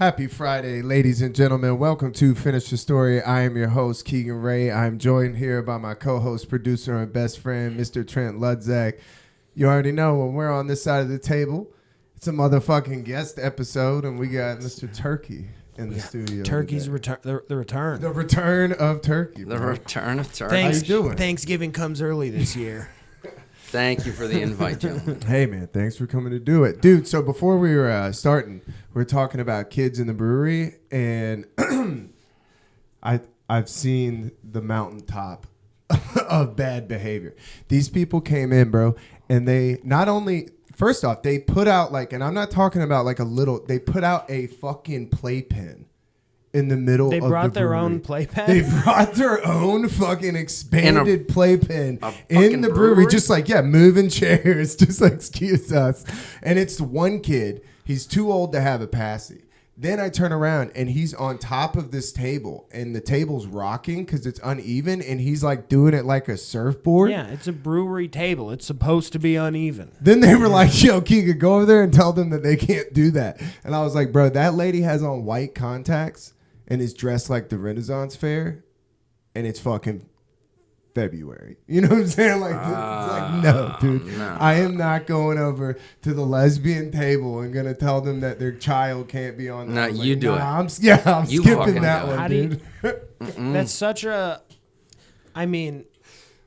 Happy Friday, ladies and gentlemen. Welcome to Finish the Story. I am your host, Keegan Ray. I'm joined here by my co-host, producer, and best friend, Mr. Trent Ludzak. You already know when we're on this side of the table, it's a motherfucking guest episode, and we got Mr. Turkey in the studio. Turkey's return. The return. The return of Turkey. The return of Turkey. How you doing? Thanksgiving comes early this year. Thank you for the invite, gentlemen. Hey, man, thanks for coming to do it. Dude, so before we were starting, we are talking about kids in the brewery, and I've seen the mountaintop of bad behavior. These people came in, bro, and they not only, first off, they put out like, and I'm not talking about like a little, they put out a fucking playpen in the middle of the brewery. They brought their own playpen? They brought their own fucking expanded playpen in the brewery. Just like, moving chairs, just like, excuse us. And it's one kid. He's too old to have a passy. Then I turn around and he's on top of this table and the table's rocking because it's uneven and he's like doing it like a surfboard. Yeah, it's a brewery table. It's supposed to be uneven. Then they were like, yo, Keegan, go over there and tell them that they can't do that. And I was like, bro, that lady has on white contacts and is dressed like the Renaissance Fair, and it's fucking February. You know what I'm saying? Like, it's like no, dude. No. I am not going over to the lesbian table and going to tell them that their child can't be on. No, you do it. I'm You skipping fucking that do it. one, How do dude. That's such a... I mean,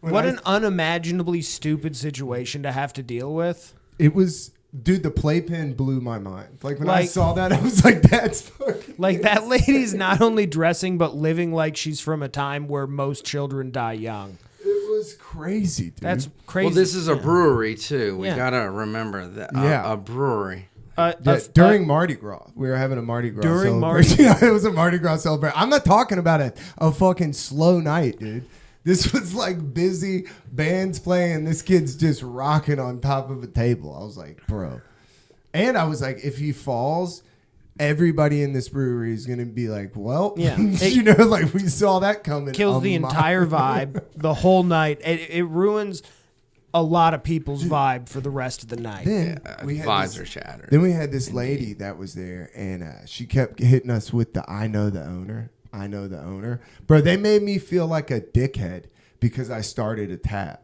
an unimaginably stupid situation to have to deal with. It was... Dude, the playpen blew my mind. Like, when I saw that, I was like, that's fucking... Like, that lady's not only dressing, but living like she's from a time where most children die young. It was crazy, dude. That's crazy. Well, this is a brewery, too. We Yeah. got to remember that. Yeah. A brewery. During Mardi Gras. We were having a Mardi Gras During celebration. It was a Mardi Gras celebration. I'm not talking about a fucking slow night, dude. This was like busy, bands playing, this kid's just rocking on top of a table. I was like, bro. And I was like, if he falls, everybody in this brewery is going to be like, well, Yeah. you know, like we saw that coming. kills the entire vibe, the whole night. It ruins a lot of people's vibe for the rest of the night. Then we had Vibes this, are shattered. Then we had this lady that was there, and she kept hitting us with the I know the owner. I know the owner. Bro, they made me feel like a dickhead because I started a tab.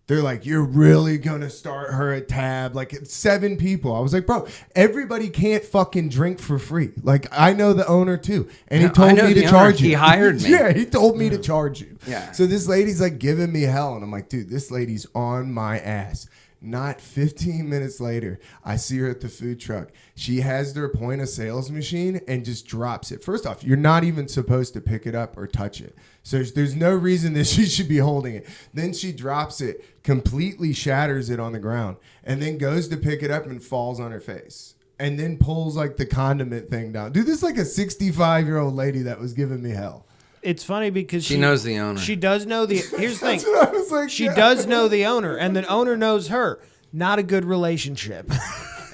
They're like, you're really going to start her a tab? Like, it's 7 people. I was like, bro, everybody can't fucking drink for free. Like, I know the owner, too. And he told me to charge you. He hired me. Yeah, he told me to charge you. Yeah. So this lady's like giving me hell. And I'm like, dude, this lady's on my ass. Not 15 minutes later, I see her at the food truck. She has their point of sales machine and just drops it. First off, you're not even supposed to pick it up or touch it. So there's no reason that she should be holding it. Then she drops it, completely shatters it on the ground, and then goes to pick it up and falls on her face. And then pulls like the condiment thing down. Dude, this is like a 65-year-old lady that was giving me hell. It's funny because She knows the owner. She does know the... Here's the thing. That's what I was like, She yeah. does know the owner, and the owner knows her. Not a good relationship.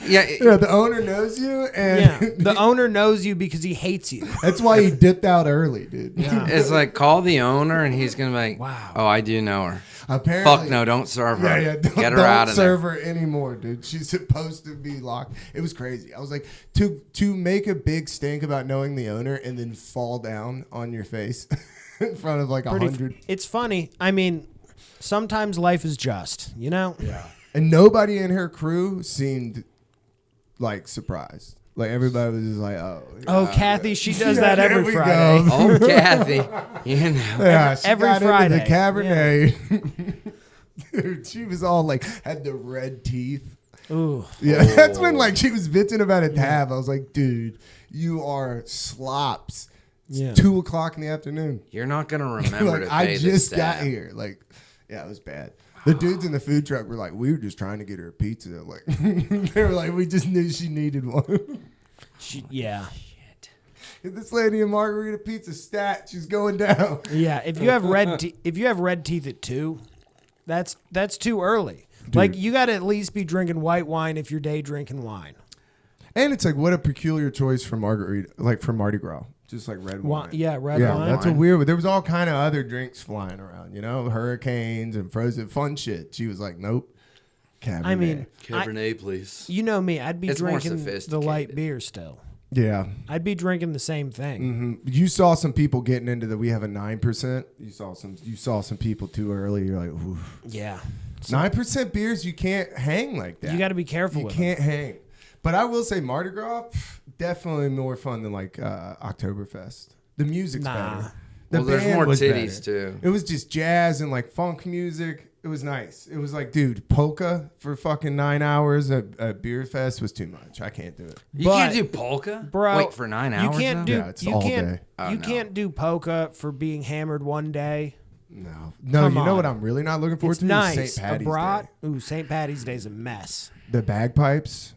Yeah. Yeah, the owner knows you, and The owner knows you because he hates you. that's why he dipped out early, dude. Yeah. It's like, call the owner, and he's going to be like, Wow. Oh, I do know her. Apparently, Fuck no, don't serve her. Yeah, Get her out of there. Don't serve her anymore, dude. She's supposed to be locked. It was crazy. I was like, to make a big stink about knowing the owner and then fall down on your face in front of like 100. It's funny. I mean, sometimes life is just, you know? Yeah. And nobody in her crew seemed like surprised. Like everybody was just like, oh. Oh, Kathy, she does that there every we Friday. go. Oh, Kathy. You know. Yeah, she Every got Friday. into the Cabernet. Dude, she was all like, had the red teeth. Ooh. Yeah, that's when like she was bitching about a tab. I was like, dude, you are slops. It's Yeah. 2:00 in the afternoon. You're not going to remember Like to pay I this just got tab. here. Like, yeah, it was bad. The dudes in the food truck were like, we were just trying to get her a pizza. Like, they were like, we just knew she needed one. Yeah. This lady in Margarita Pizza stat, she's going down. Yeah. If you have red teeth at 2, that's too early. Like, you got to at least be drinking white wine if you're day drinking wine. And it's like, what a peculiar choice for Margarita, like for Mardi Gras. Just like red wine. Yeah, red wine. That's a weird. There was all kind of other drinks flying around, you know, hurricanes and frozen fun shit. She was like, nope. Cabernet. I mean, Cabernet, please. you know me. I'd be It's more drinking the sophisticated. light beer still. Yeah. I'd be drinking the same thing. You saw some people getting into we have a 9%. You saw some people too early. You're like, oof. Yeah. 9% beers, you can't hang like that. You got to be careful You with can't hang. But I will say Mardi Gras, definitely more fun than like Oktoberfest. The music's better. The Well, there's band more was titties better. too. It was just jazz and like funk music. It was nice. It was like, dude, polka for fucking 9 hours at Beer Fest was too much. I can't do it. You But- can't do polka? Bro, Wait for 9 hours? You can't though? do. Yeah, it's you all can't. day. Oh, you no. can't do polka for being hammered one day. No, Come you know on. what I'm really not looking forward It's to? nice. Is St. Patty's a brat. Day. Ooh, St. Patty's Day's a mess. The bagpipes,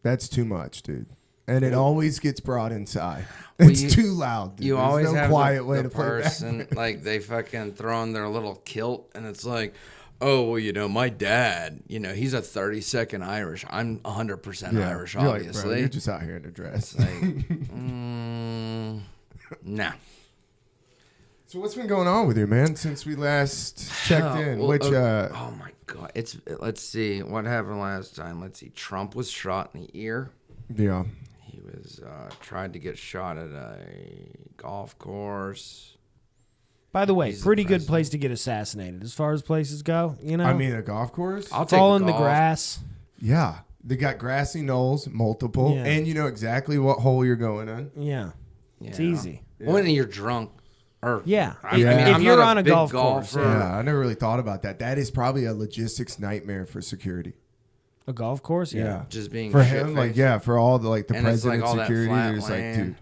that's too much, dude. And it always gets brought inside. Well, It's you- too loud, dude. You There's always no have quiet way the to play person, like, they fucking throw on their little kilt, and it's like, oh, well, you know, my dad, you know, he's a 30-second Irish. I'm 100% Yeah. Irish, You're like, obviously. bro, you're just out here in a dress. Nah. So what's been going on with you, man, since we last checked in? Well, Which oh my God. Let's see. What happened last time? Let's see. Trump was shot in the ear. yeah. He was tried to get shot at a golf course. By the way, He's the pretty good president. place to get assassinated as far as places go. You know, I mean, a golf course? I'll it's take all a in the golf. grass. Yeah. They got grassy knolls, multiple, Yeah. and you know exactly what hole you're going in. Yeah, it's Yeah. easy. When you're drunk. Or, Yeah. I Yeah. mean, If I'm you're not on a big golf course, golfer. Yeah, I never really thought about that. That is probably a logistics nightmare for security. A golf course. Yeah. Just being For shit-faced. him, like, yeah, for all the, like, the And it's, like, president's all that security, flat they're just like, land. dude.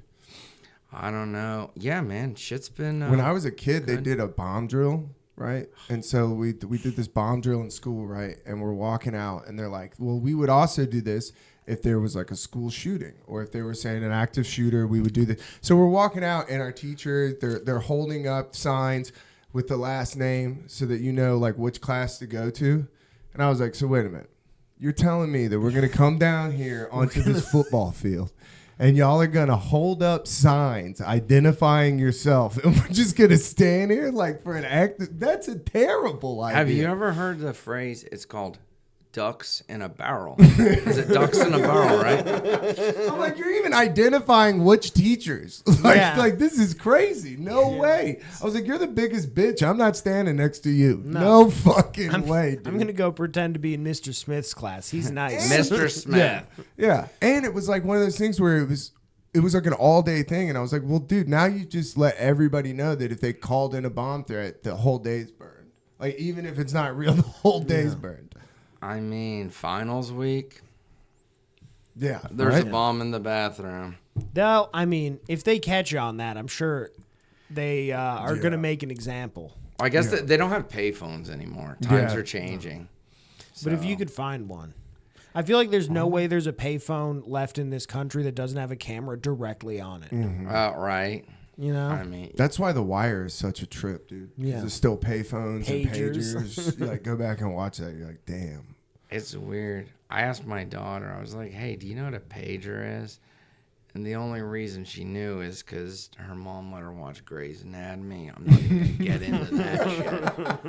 I don't know. Yeah, man. Shit's been. When I was a kid, they did a bomb drill, right? And so we did this bomb drill in school, right? And we're walking out, and they're like, well, we would also do this if there was like a school shooting, or if they were saying an active shooter, we would do this. So we're walking out, and our teacher, they're holding up signs with the last name so that you know like which class to go to. And I was like, so wait a minute, you're telling me that we're gonna come down here onto this football field, and y'all are gonna hold up signs identifying yourself, and we're just gonna stand here like for an act? That's a terrible idea. Have you ever heard the phrase? It's called ducks in a barrel. Is it ducks in a barrel, right? I'm like, you're even identifying which teachers. Like, Yeah. like this is crazy. No way. I was like, you're the biggest bitch. I'm not standing next to you. No fucking way, dude. I'm gonna go pretend to be in Mr. Smith's class. He's nice. Mr. Smith. Yeah. And it was like one of those things where it was like an all day thing. And I was like, well, dude, now you just let everybody know that if they called in a bomb threat, the whole day's burned. Like, even if it's not real, the whole day's burned. I mean, finals week. Yeah. There's right? a bomb in the bathroom. They'll. I mean, if they catch you on that, I'm sure they are Yeah. gonna make an example. I guess they don't have payphones anymore. Times Yeah. are changing. But if So- you could find one, I feel like there's no way there's a payphone left in this country that doesn't have a camera directly on it. right. You know, I mean, That's why The Wire is such a trip, dude. 'Cause Yeah. There's still payphones and Pagers. pagers. You, like, go back and watch that. You're like, damn. it's weird. I asked my daughter, I was like, hey, do you know what a pager is? And the only reason she knew is because her mom let her watch Grey's Anatomy. I'm not even going to get into that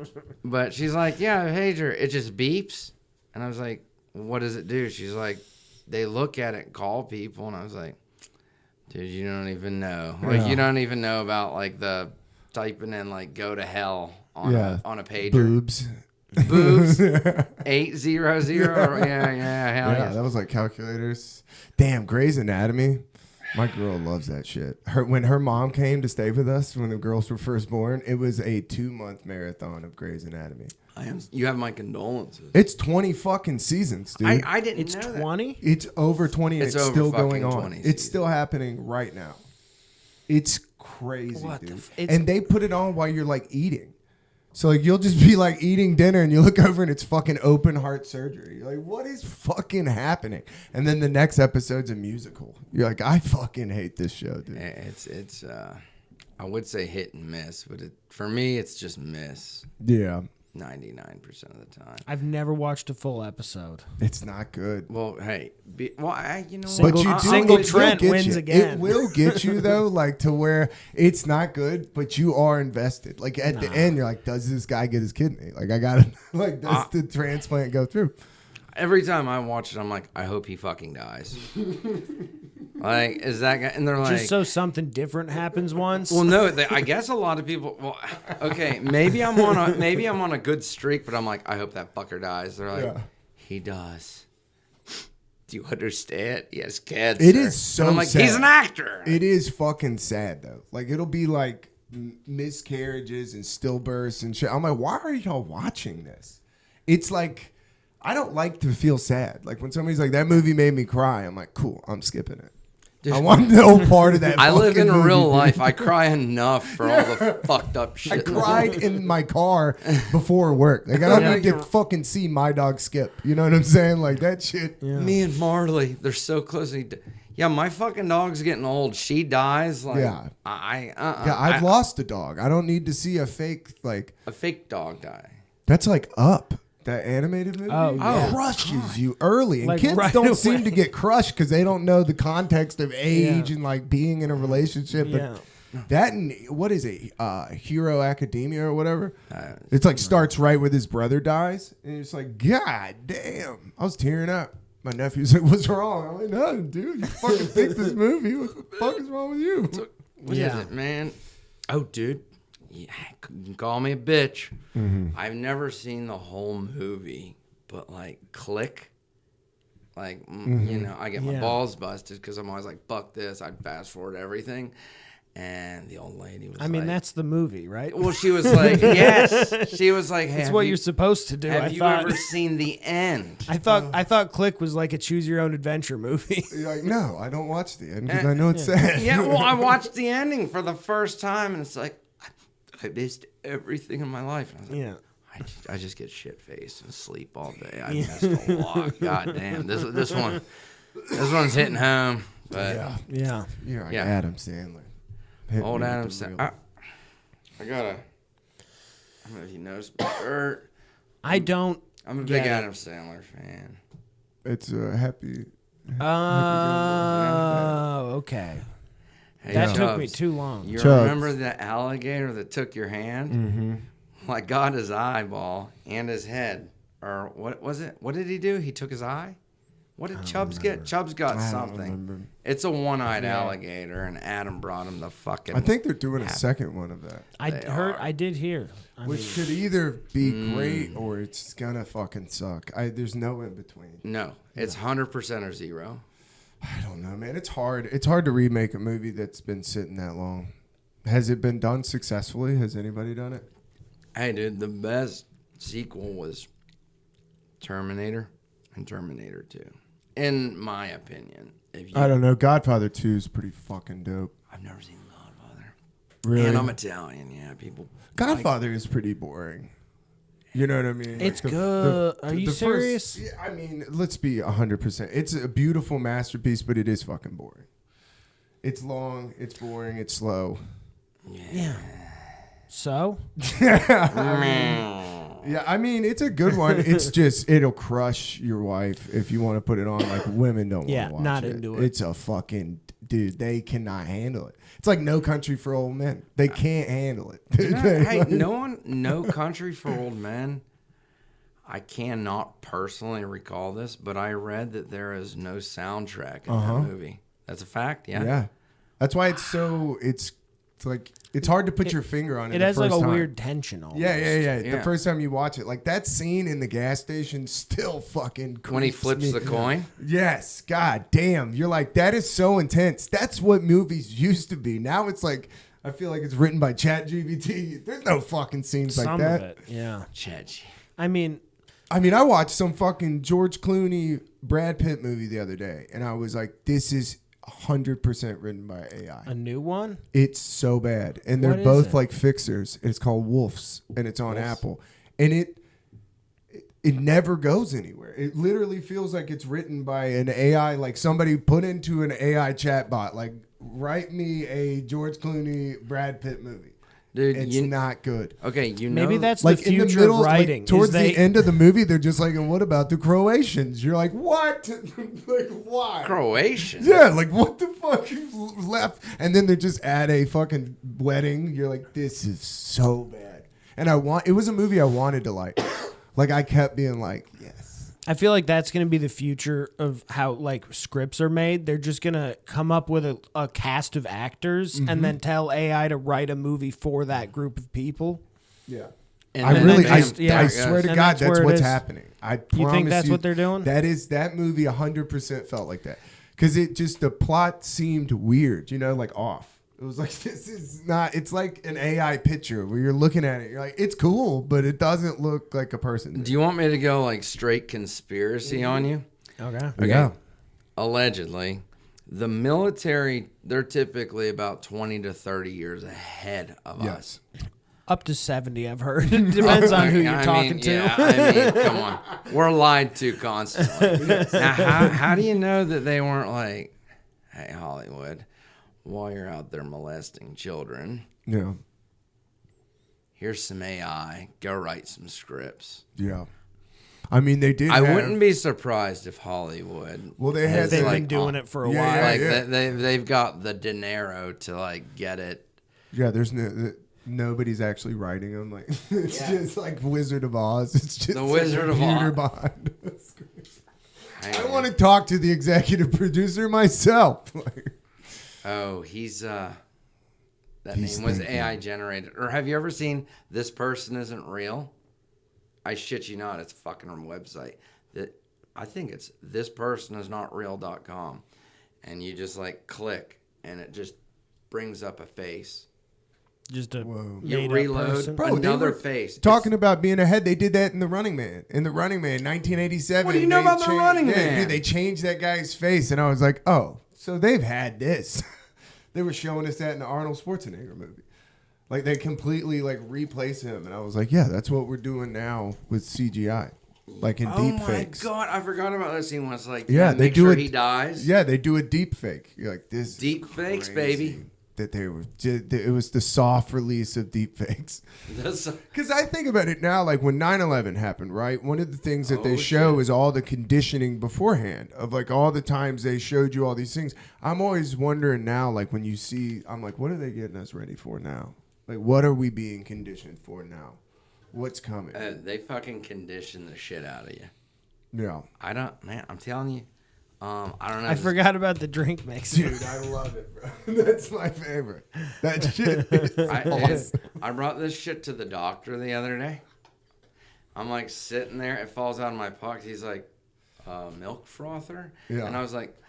shit. But she's like, yeah, a pager. It just beeps. And I was like, what does it do? She's like, they look at it and call people. And I was like, dude, you don't even know. Like, you don't even know about, like, the typing in, like, go to hell on, on a pager. Boobs. Boobs. 800. Yeah, hell Yeah, yeah. that was like calculators. Damn, Grey's Anatomy. My girl loves that shit. When her mom came to stay with us when the girls were first born, it was a 2-month marathon of Grey's Anatomy. You have my condolences. It's 20 fucking seasons, dude. I didn't it's know that. 20. It's over 20 and It's it's over still fucking going on. 20 It's seasons. still happening right now. It's crazy, What the dude. it's- And they put it on while you're like eating. So like you'll just be like eating dinner and you look over and it's fucking open heart surgery. You're like, what is fucking happening? And then the next episode's a musical. You're like, I fucking hate this show, dude. It's I would say hit and miss, but for me it's just miss Yeah. 99% of the time. I've never watched a full episode. It's not good. Well, hey, you know Single- what? But you I- do, Single it will Trent get wins you. again. It will get you though, like to where it's not good, but you are invested. Like at the end, you're like, does this guy get his kidney? Like I gotta, like, does the transplant go through? Every time I watch it, I'm like, I hope he fucking dies. Like, is that guy? And they're like, Just so something different happens once. well, no. I guess a lot of people. Well, okay, maybe I'm on a good streak, but I'm like, I hope that fucker dies. They're like, Yeah. he does. Do you understand? He has cancer. It is so And I'm like, sad. he's an actor. It is fucking sad though. Like it'll be like miscarriages and stillbirths and shit. I'm like, why are y'all watching this? It's like I don't like to feel sad. Like when somebody's like, that movie made me cry. I'm like, cool. I'm skipping it. I want no part of that. I live in fucking real movie, life. dude. I cry enough for all the fucked up shit. I cried in my car before work. Like I don't Yeah. need to fucking see my dog skip. You know what I'm saying? Like that shit. Yeah. Me and Marley, they're so close. Yeah, my fucking dog's getting old. She dies. Like, Yeah. Yeah, I've lost a dog. I don't need to see a fake like. a fake dog die. That's like Up. That animated movie crushes you early, and Like, kids right don't seem away. to get crushed because they don't know the context of age Yeah. and like being in a relationship. Yeah. But that and what is it, Hero Academia or whatever? It's like starts right with his brother dies, and it's like, God damn! I was tearing up. My nephew's like, "What's wrong?" I'm like, "Nothing, dude. You fucking picked this movie. What the fuck is wrong with you?" What is it, man? Oh, dude. Yeah, you can call me a bitch. I've never seen the whole movie, but like click. Like, you know, I get my Yeah. balls busted because I'm always like, fuck this. I'd fast forward everything. And the old lady was I mean, like, that's the movie, right? well, she was like, yes. She was like, hey, That's have what you, you're supposed to do. have I you thought. ever seen the end? I thought Click was like a choose your own adventure movie. You're like, no, I don't watch the end because I know it's sad. Yeah, well, I watched the ending for the first time, and it's like, I missed everything in my life. And I was like, Yeah. I just get shit faced and sleep all day. I missed a lot. God damn, this one's hitting home. But Yeah. You're like Yeah. Adam Sandler. Hit old me with Adam the said, real- I don't know if you noticed my shirt. I don't. I'm a Get big it. Adam Sandler fan. It's a happy. Oh, okay. Hey, That took Chubbs, me too long. You Chubbs. remember the alligator that took your hand? Mm-hmm. Well, I got his eyeball and his head. Or what was it? What did he do? He took his eye? What did Chubbs get? Chubbs got I don't something. remember. It's a one-eyed alligator, and Adam brought him the fucking... I think they're doing a second one of that, I did hear. I which mean, could either be great or it's gonna fucking suck. There's no in between. No, it's 100% or zero. I don't know, man. It's hard. It's hard to remake a movie that's been sitting that long. Has it been done successfully? Has anybody done it? Hey, dude, the best sequel was Terminator and Terminator 2. In my opinion. If you, I don't know. Godfather 2 is pretty fucking dope. I've never seen The Godfather. Really? And I'm Italian, yeah. People... Godfather is pretty boring. You know what I mean? It's good. Are you serious? Yeah, I mean, let's be 100%. It's a beautiful masterpiece, but it is fucking boring. It's long. It's boring. It's slow. yeah. So Yeah, I mean, it's a good one. It's just, it'll crush your wife if you want to put it on. Like, women don't Yeah, want to watch not it. into it. It's a fucking, dude, they cannot handle it. It's like No Country for Old Men. They can't handle it. You know, hey, no Country for Old Men. I cannot personally recall this, but I read that there is no soundtrack in that movie. That's a fact, yeah? Yeah. That's why it's so, it's like, it's hard to put your finger on it. it the has like first a time. weird tension almost. Yeah. Yeah. The first time you watch it, like that scene in the gas station still fucking When he creeps flips me. the coin? Yes, god damn. You're like, that is so intense. That's what movies used to be. Now it's like, I feel like it's written by ChatGPT. There's no fucking scenes Some like that. of it. Yeah. Chachi. I mean, I watched some fucking George Clooney, Brad Pitt movie the other day, and I was like, this is 100% written by AI. a new one. It's so bad. And they're What is both it? like fixers. It's called Wolves, and it's on Apple. And it never goes anywhere. It literally feels like it's written by an AI, like somebody put into an AI chatbot, like, write me a George Clooney, Brad Pitt movie. Dude, It's not good. Okay, you know... Maybe that's Like the in the future middle, of writing. like, towards is they, the end of the movie, they're just like, and what about the Croatians? You're like, what? Like, why? Croatian. Yeah, like what the fuck you left? And then they just add a fucking wedding. You're like, this is so bad. And it was a movie I wanted to like. Like I kept being like, yes. I feel like that's going to be the future of how like scripts are made. They're just going to come up with a cast of actors and then tell AI to write a movie for that group of people. Yeah. And I then really, bam, I there swear it to goes. God, that's that's where it what's is. happening. I You promise think that's what they're doing? That movie 100% felt like that because it just the plot seemed weird, like off. It was like this is not. It's like an AI picture where you're looking at it. You're like, it's cool, but it doesn't look like a person. Do you want me to go like straight conspiracy on you? Okay. Yeah. Allegedly, the military, they're typically about 20 to 30 years ahead of us. Up to 70, I've heard. It depends on who you're talking to. Yeah, I mean, come on. We're lied to constantly. Now, how do you know that they weren't like, hey, Hollywood, while you're out there molesting children, Yeah. here's some AI. Go write some scripts. Yeah. I mean, they did. I wouldn't be surprised if Hollywood. Well, they had. They've like, been doing it for a yeah, while. yeah. Like they've got the dinero to like get it. Yeah. There's nobody's actually writing them. Like it's just like Wizard of Oz. It's just The Wizard of computer Oz. behind. I want to talk to the executive producer myself. Oh, he's that He's name was thinking. AI generated. Or have you ever seen This Person Isn't Real? I shit you not, it's a fucking website. That I think it's thispersonisnotreal.com. And you just like click and it just brings up a face. Just a Whoa. You made-up reload person. Bro, they another were face. Talking about being ahead, they did that in The Running Man. In The Running Man, 1987. What do you know they about The changed- Running yeah, Man? Dude, they changed that guy's face, and I was like, oh, so they've had this. They were showing us that in the Arnold Schwarzenegger movie. Like, they completely, like, replace him. And I was like, yeah, that's what we're doing now with CGI. Like, in deep fakes. Oh my god, I forgot about that scene. Was like, Yeah, they make do sure it. he dies. Yeah, they do a deep fake. You're like, this is Deep fakes, crazy baby. That they were, it was the soft release of deep fakes. Because I think about it now, like when 9/11 happened, right? One of the things that they show is all the conditioning beforehand of like all the times they showed you all these things. I'm always wondering now, like when you see, I'm like, what are they getting us ready for now? Like, what are we being conditioned for now? What's coming? They fucking condition the shit out of you. Yeah. I don't, man. I'm telling you. I don't know. I forgot about the drink mix. Dude, I love it, bro. That's my favorite. That shit is awesome. I brought this shit to the doctor the other day. I'm like sitting there. It falls out of my pocket. He's like, milk frother? Yeah. And I was like,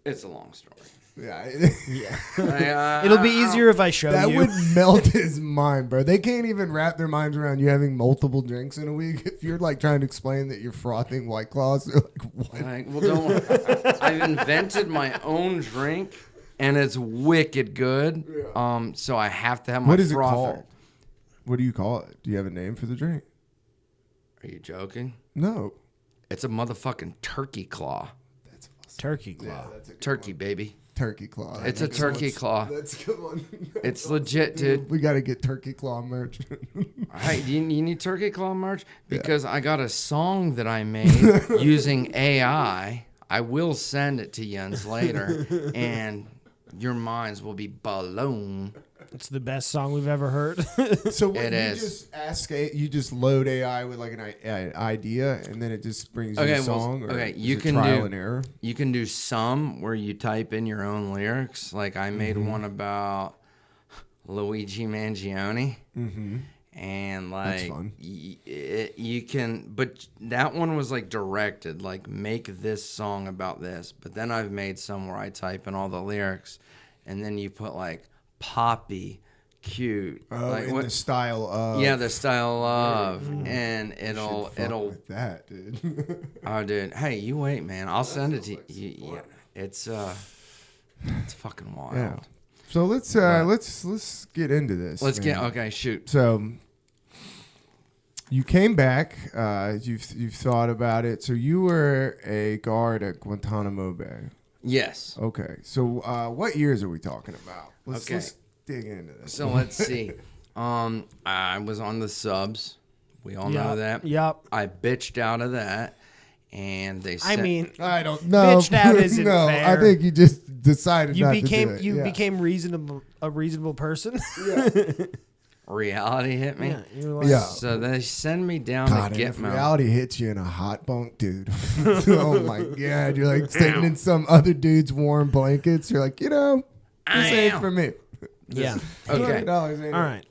it's a long story. Yeah. It'll be easier if I show That you. would melt his mind, bro. They can't even wrap their minds around you having multiple drinks in a week. If you're like trying to explain that you're frothing White Claws, they're like, what? Like, well, don't. I've invented my own drink, and it's wicked good. So I have to have my What is it frother. called? What do you call it? Do you have a name for the drink? Are you joking? No. It's a motherfucking turkey claw. That's awesome. Turkey claw. Yeah, that's a good Turkey, one. baby. Turkey claw. It's a turkey claw. That's a good one. It's legit, dude. We got to get turkey claw merch. Hey, you need turkey claw merch? Because I got a song that I made using AI. I will send it to Jens later, and your minds will be blown. It's the best song we've ever heard. So what, It you is. just ask, you just load AI with like an idea, and then it just brings you Okay, a well, song. Or okay, is you it can trial do- and error. You can do some where you type in your own lyrics. Like I made one about Luigi Mangione. Mm-hmm. And like That's fun. you can, but that one was like directed, like make this song about this. But then I've made some where I type in all the lyrics, and then you put like poppy, cute, like in the style of the style of, and Should it'll fuck with that, dude. oh dude, hey, you wait, man, I'll send it to you. Yeah, it's fucking wild. Yeah. So let's get into this. Let's get man. okay, shoot. So you came back. You've thought about it. So you were a guard at Guantanamo Bay. Yes. Okay. So what years are we talking about? Okay. Let's dig into this. So let's see. I was on the subs. We all know that. Yup. I bitched out of that, and they. I mean, I don't know. Bitched out isn't no, fair. I think you just decided you not became to do it. Yeah. became a reasonable person. reality hit me. Yeah, you're like, Yeah. So they send me down God, to and if Gitmo. reality hits you in a hot bunk, dude. Oh my God. You're like sitting in some other dude's warm blankets. You're like, this ain't for me. yeah. Okay. $200 ain't All right.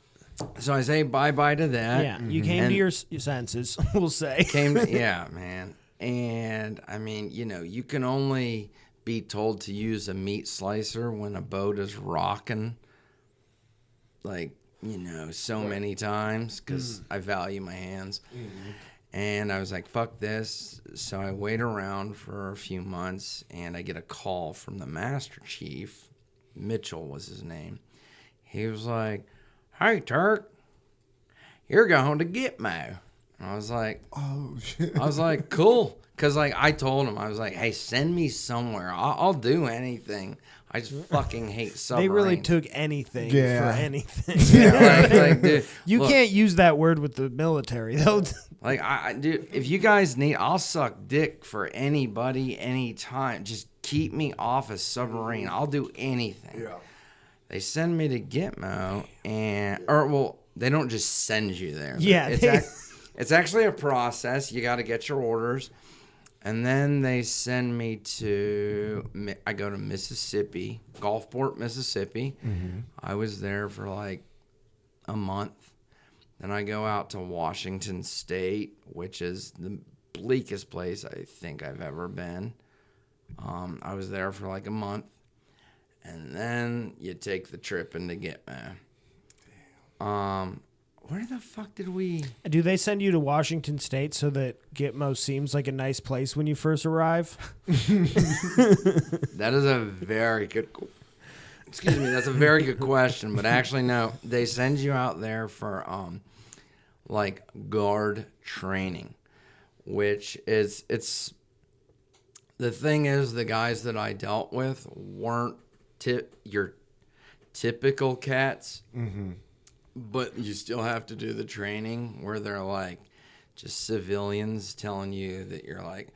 So I say bye-bye to that. Yeah, you came And to your senses, we'll say. yeah, man. And I mean, you can only be told to use a meat slicer when a boat is rocking, like, so many times, because I value my hands. And I was like, fuck this. So I wait around for a few months, and I get a call from the Master Chief. Mitchell was his name. He was like, "Hey, Turk, you're going to Gitmo." And I was like, Oh, shit. I was like, cool. Because, like, I told him, I was like, hey, send me somewhere. I'll do anything. I just fucking hate submarines. They really took anything Yeah. for anything. Yeah, like, dude, You look, can't use that word with the military. They'll Like, dude, if you guys need, I'll suck dick for anybody, anytime. Just keep me off a submarine. I'll do anything. Yeah. They send me to Gitmo, they don't just send you there. Yeah, It's actually a process. You got to get your orders. And then they send me I go to Mississippi, Gulfport, Mississippi. I was there for like a month. Then I go out to Washington State, which is the bleakest place I think I've ever been. I was there for like a month. And then you take the trip into Gitmo. Where the fuck did we... Do they send you to Washington State so that Gitmo seems like a nice place when you first arrive? That is a very good... Excuse me, that's a very good question. But actually, no. They send you out there for, like, guard training. Which is... The thing is, the guys that I dealt with weren't your typical cats. Mm-hmm. But you still have to do the training where they're like just civilians telling you that you're like,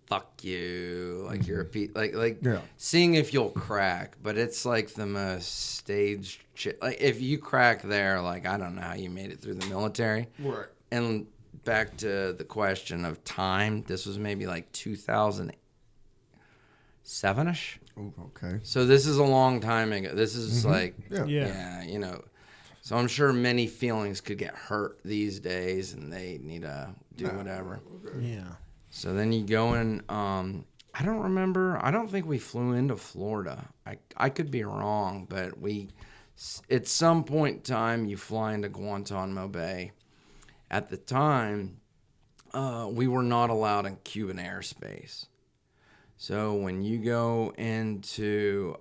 fuck you, like you're a seeing if you'll crack. But it's like the most staged shit. Like if you crack there, like I don't know how you made it through the military. Right. And back to the question of time, this was maybe like 2007-ish. Oh, okay. So this is a long time ago. This is like, Yeah. So I'm sure many feelings could get hurt these days, and they need to do whatever. Yeah. So then you go in. I don't remember. I don't think we flew into Florida. I could be wrong, but at some point in time, you fly into Guantanamo Bay. At the time, we were not allowed in Cuban airspace. So when you go into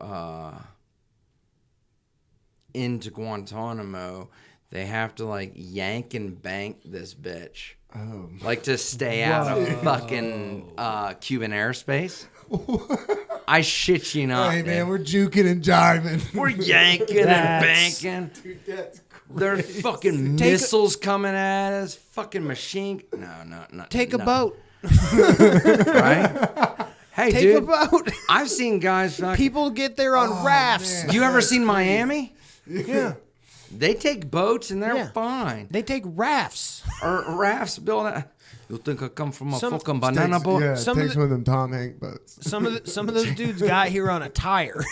Guantanamo, they have to like yank and bank this bitch. Oh. Like to stay out of fucking Cuban airspace. I shit you not. Hey, man, man. we're juking and jiving. We're yanking and That's- banking. Dude, that's crazy. There's fucking missiles coming at us. Fucking machine. No. Take a boat. Right? Hey, Take dude. a boat. I've seen guys fucking. People get there on rafts. man. You ever seen Miami? Yeah. They take boats and they're Yeah. fine. They take rafts. Or rafts built. You think I come from a Some- fucking banana boat? Yeah, Some of takes the- one of them Tom Hanks boats. Some of those dudes got here on a tire.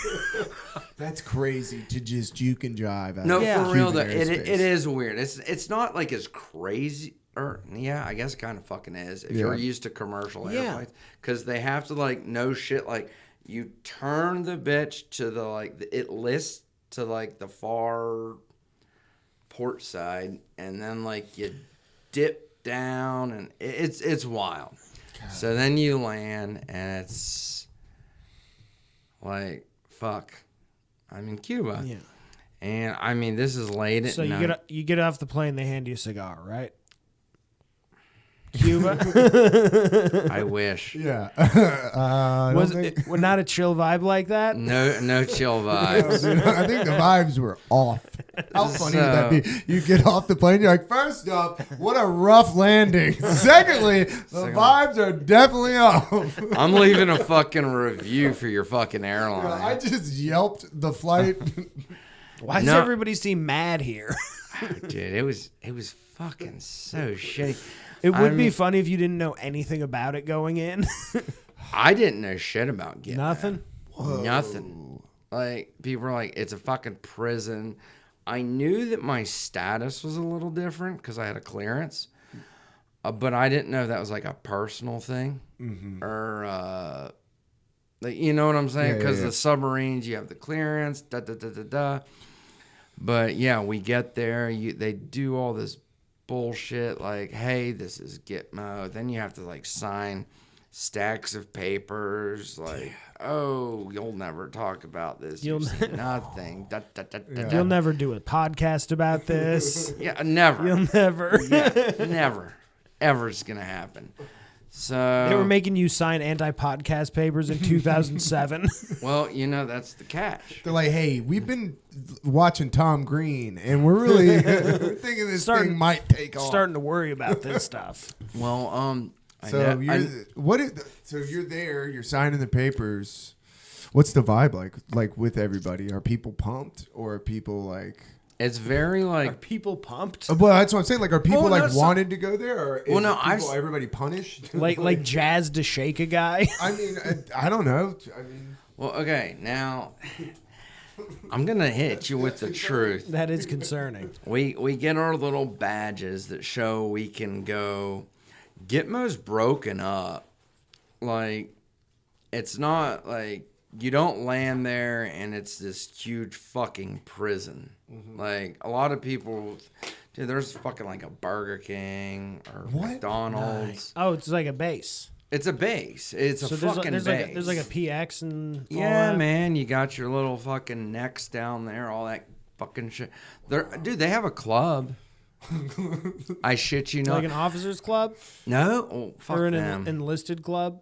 That's crazy to just juke and jive. Out No, of Yeah. for real though, Cuban it airspace. is weird. It's not like as crazy. Or yeah, I guess it kind of fucking is if you're Yeah. used to commercial Yeah. airplanes, because they have to like know shit. Like you turn the bitch to the it lists to like the far port side, and then like you dip down, and it's wild. God. So then you land, and it's like fuck. I'm in Cuba. Yeah. And I mean, this is late at So night. you get off the plane, they hand you a cigar, right? Cuba. I wish. Yeah. I Was don't think, it not a chill vibe like that? No chill vibes. Dude, I think the vibes were off. How funny would that be? You get off the plane, you're like, first up, what a rough landing. Secondly, the vibes are definitely off. I'm leaving a fucking review for your fucking airline. I just yelped the flight. Why does No. everybody seem mad here? Dude, it was fucking so shitty. It would be mean, funny if you didn't know anything about it going in. I didn't know shit about Gitmo. Nothing. Nothing. Like, people were like, it's a fucking prison. I knew that my status was a little different because I had a clearance, but I didn't know that was like a personal thing or, like, you know what I'm saying? Because the submarines, you have the clearance, da da da da da. But yeah, we get there. They do all this bullshit like, hey, this is Gitmo. Then you have to like sign stacks of papers like, oh, you'll never talk about this. You'll see nothing. Da, da, da, da, da. You'll never do a podcast about this. Yeah, never. You'll never. Yeah, never. Ever is going to happen. So They were making you sign anti-podcast papers in 2007. well, you know, that's the catch. They're like, hey, we've been watching Tom Green, and we're really we're thinking this thing might take off. Starting to worry about this stuff. Well, So you're there, you're signing the papers. What's the vibe like with everybody? Are people pumped or are people like? it's very Are like people pumped? Well, that's what I'm saying. Like, are people Well, no, wanted to go there, or is I've everybody punished? like jazz to shake a guy? I mean, I don't know. I mean, well, okay, now I'm gonna hit you with the truth. That is concerning. We get our little badges that show we can go. Gitmo's broken up. Like, it's not like you don't land there and it's this huge fucking prison. Like, a lot of people, dude, there's fucking like a Burger King or McDonald's. Oh, it's like a base. It's a base. It's a fucking base. There's like a PX and all yeah, that. man, you got your little fucking necks down there, all that fucking shit. Dude, they have a club. I shit you not. Like an officers club No, oh, fuck or an them. enlisted club,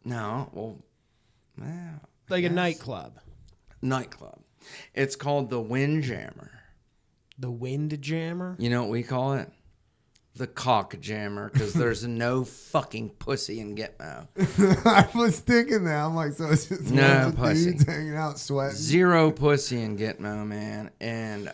No, well, yeah, like a nightclub. nightclub. It's called the Windjammer. The Wind Jammer. You know what we call it? The Cock Jammer, because there's no fucking pussy in Gitmo. I was thinking that. I'm like, so it's just No a bunch of pussy. dudes hanging out sweating. Zero pussy in Gitmo, man. And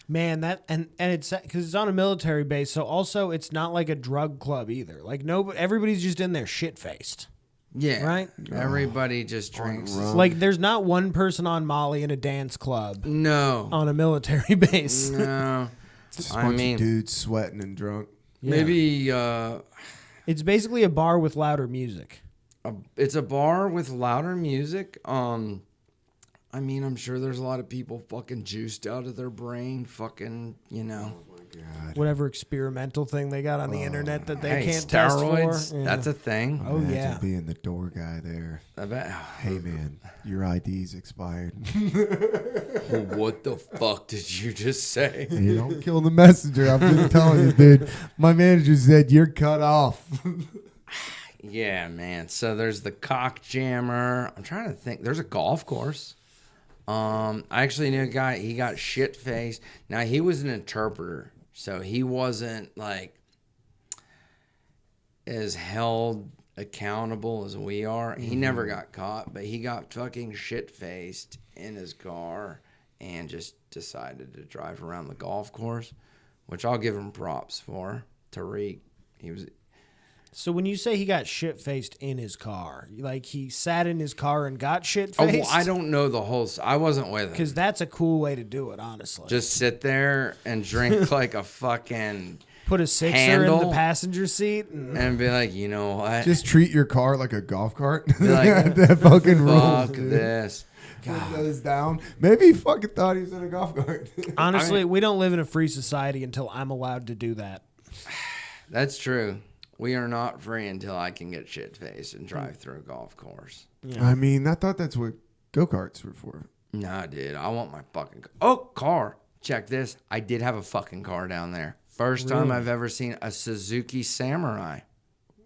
Man, that and it's because it's on a military base, so also it's not like a drug club either. Like everybody's just in there shit faced. yeah, Right? Everybody just drinks. Like there's not one person on Molly in a dance club No, on a military base. no. Just a I bunch mean, of dudes sweating and drunk. maybe It's basically a bar with louder music. it's a bar with louder music. I mean, I'm sure there's a lot of people fucking juiced out of their brain, fucking, you know. Whatever experimental thing they got on the internet that they Hey, can't steroids, test for. Yeah. that's a thing. Oh, Imagine yeah. being the door guy there. I bet. Hey man, your ID's expired. What the fuck did you just say? You don't kill the messenger. I'm just telling you, dude. My manager said you're cut off. Yeah, man. So there's the Cock Jammer. I'm trying to think. There's a golf course. I actually knew a guy. He got shit faced. Now he was an interpreter, so he wasn't like as held accountable as we are. He never got caught, but he got fucking shit faced in his car and just decided to drive around the golf course, which I'll give him props for. Tariq, he was. So when you say he got shit faced in his car, like he sat in his car and got shit Oh, faced? well, I don't know the whole. I wasn't with him. Because that's a cool way to do it, honestly. Just sit there and drink like a fucking put a sixer in handle. the passenger seat. And be like, you know what? Just treat your car like a golf cart. Be like, that fucking rules. fuck Dude. this. Windows down. Maybe he fucking thought he was in a golf cart. honestly, we don't live in a free society until I'm allowed to do that. That's true. We are not free until I can get shit faced and drive through a golf course. I mean, I thought that's what go karts were for. Nah, dude. I want my fucking car. Check this. I did have a fucking car down there. First time I've ever seen a Suzuki Samurai.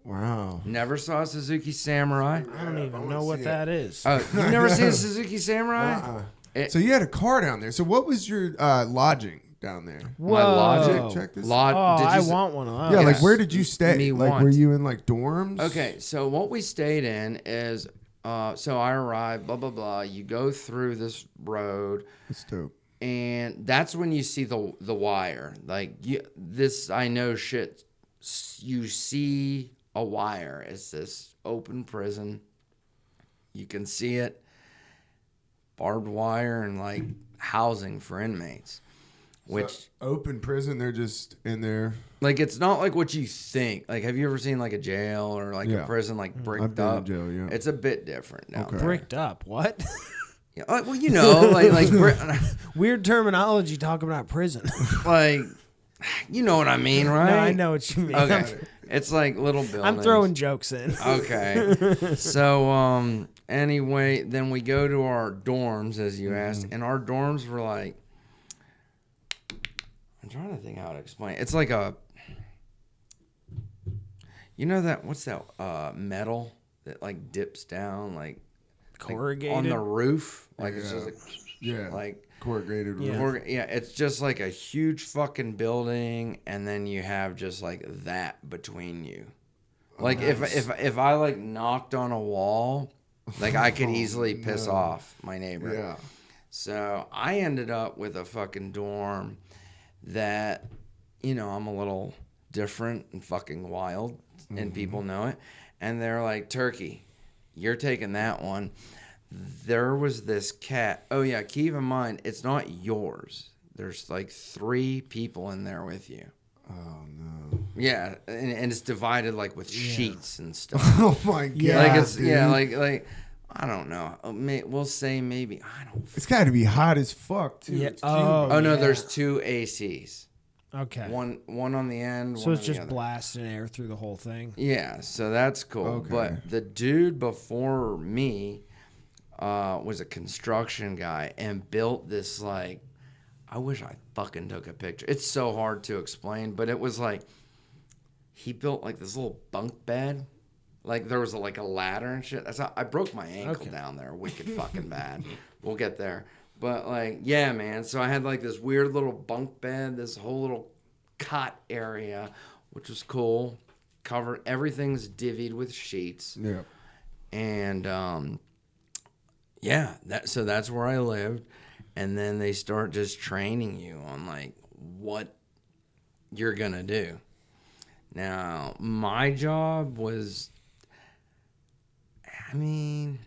Wow. Never saw a Suzuki Samurai. I don't even know what that is. Oh, you've never seen a Suzuki Samurai? So you had a car down there. So what was your lodging down there? My Logic. Check this. Oh, I want one of those. Yeah, like Yes. where did you stay? Me Like want. were you in like dorms? Okay, so what we stayed in is, so I arrived, blah, blah, blah. You go through this road. That's dope. And that's when you see the wire. Like this, I know shit. You see a wire. It's this open prison. You can see it. Barbed wire and like housing for inmates. Which So, open prison, they're just in there. like it's not like what you think. Like, have you ever seen like a jail or like a prison like I've bricked been up? in jail, yeah. It's a bit different now. Okay. Bricked up. What? Yeah, well, you know, like Weird terminology talking about prison. like you know what I mean, right? No, I know what you mean. Okay, it's like little buildings. I'm throwing jokes in. Okay. So anyway, then we go to our dorms as you asked, and our dorms were like, I'm trying to think how to explain. It's like a, you know that what's that metal that like dips down like Corrugated on the roof, like it's just like like corrugated Yeah. roof. yeah, it's just like a huge fucking building, and then you have just like that between you. Like if I like knocked on a wall, like I could easily piss off my neighbor. Yeah. So I ended up with a fucking dorm that, you know, I'm a little different and fucking wild, and people know it. And they're like, Turkey, you're taking that one. There was this cat. Oh, yeah, keep in mind, it's not yours. There's like 3 people in there with you. Oh, no. Yeah, and it's divided like with sheets and stuff. Oh, my God. Yeah. Like it's, dude. yeah, like I don't know. We'll say maybe, I don't. It's got to be hot as fuck, too. Yeah. It's Oh, no, yeah. there's 2 ACs. Okay. One on the end. So one it's on the just other. blasting air through the whole thing. Yeah, so that's cool. Okay. But the dude before me was a construction guy and built this like, I wish I fucking took a picture. It's so hard to explain, but it was like he built like this little bunk bed. Like there was like a ladder and shit. That's how I broke my ankle down there. Wicked fucking bad. We'll get there. But like, yeah, man. So I had like this weird little bunk bed, this whole little cot area, which was cool. Covered, everything's divvied with sheets. Yeah. And yeah, so that's where I lived. And then they start just training you on like what you're gonna do. Now, my job was, I mean,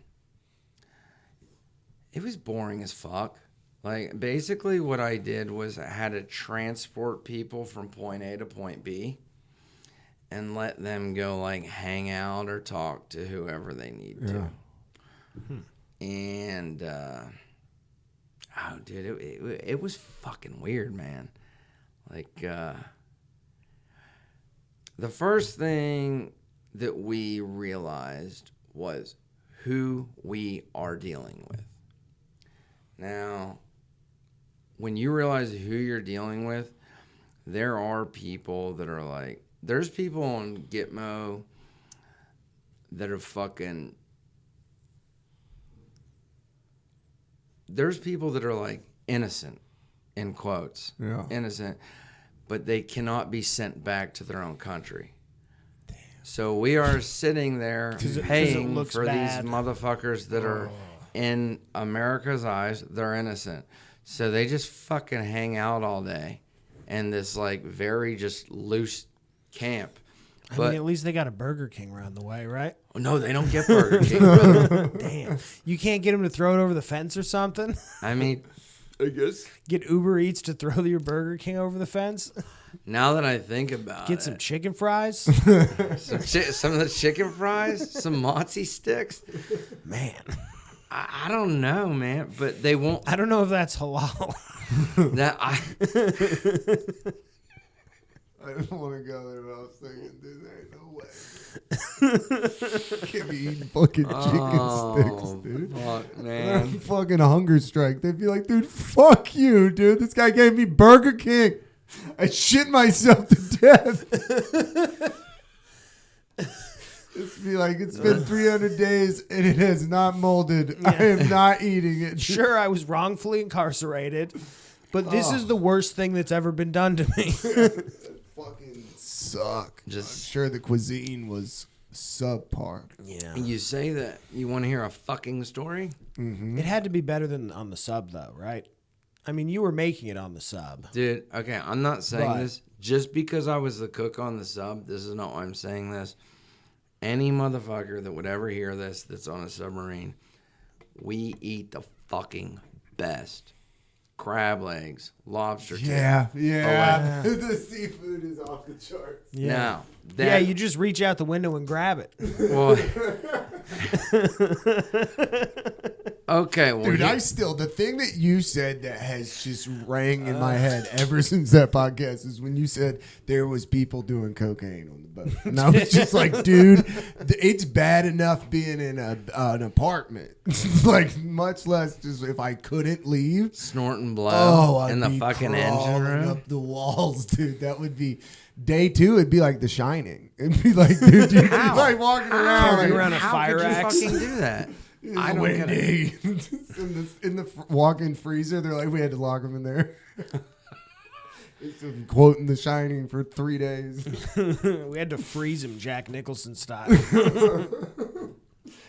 it was boring as fuck. Like, basically what I did was I had to transport people from point A to point B and let them go, like, hang out or talk to whoever they need to. And, oh, dude, it was fucking weird, man. Like, the first thing that we realized was who we are dealing with. Now, when you realize who you're dealing with, there are people that are like, there's people on Gitmo that are fucking, there's people that are like innocent, in quotes, innocent, but they cannot be sent back to their own country. Damn. So we are sitting there paying for bad. these motherfuckers that are, in America's eyes, they're innocent. So they just fucking hang out all day in this like very just loose camp. I mean, at least they got a Burger King around the way, right? No, they don't get Burger King, brother. Damn. You can't get them to throw it over the fence or something? I mean, I guess. Get Uber Eats to throw your Burger King over the fence? Now that I think about Get some chicken fries? some of the chicken fries, some mozzie sticks. Man. I don't know, man, but they won't. I don't know if that's halal. I didn't want to go there, but I was thinking, dude, there ain't no way. Can't be eating fucking chicken sticks, dude. Fuck, Man. man. Fucking hunger strike. They'd be like, dude, fuck you, dude. This guy gave me Burger King. I shit myself to death. It'd be like, it's been 300 days and it has not molded. I am not eating it. Sure, I was wrongfully incarcerated, but this is the worst thing that's ever been done to me. Fucking suck. I'm Just sure the cuisine was subpar. Yeah. you say that you want to hear a fucking story? It had to be better than on the sub, though, right? I mean, you were making it on the sub. Dude, okay, I'm not saying But- this just because I was the cook on the sub. This is not why I'm saying this. Any motherfucker that would ever hear this that's on a submarine, we eat the fucking best. Crab legs, lobster tail. Yeah. The seafood is off the charts. Yeah. Now, Yeah, you just reach out the window and grab it. Well, okay, well, Dude, the thing that you said that has just rang in my head ever since that podcast is when you said there was people doing cocaine on the boat. And I was just like, dude, it's bad enough being in an apartment. Like, much less just if I couldn't leave. snorting blow I'd in the be fucking engine crawling room. up the walls, dude. That would be day 2. It'd be like The Shining. It'd be like, dude, you'd be like walking around, Carrying like, around a How fire could you axe. fucking do that? I don't get it. windy. in the walk-in freezer, they're like, we had to lock them in there. It's a quoting The Shining for 3 days. We had to freeze him Jack Nicholson style.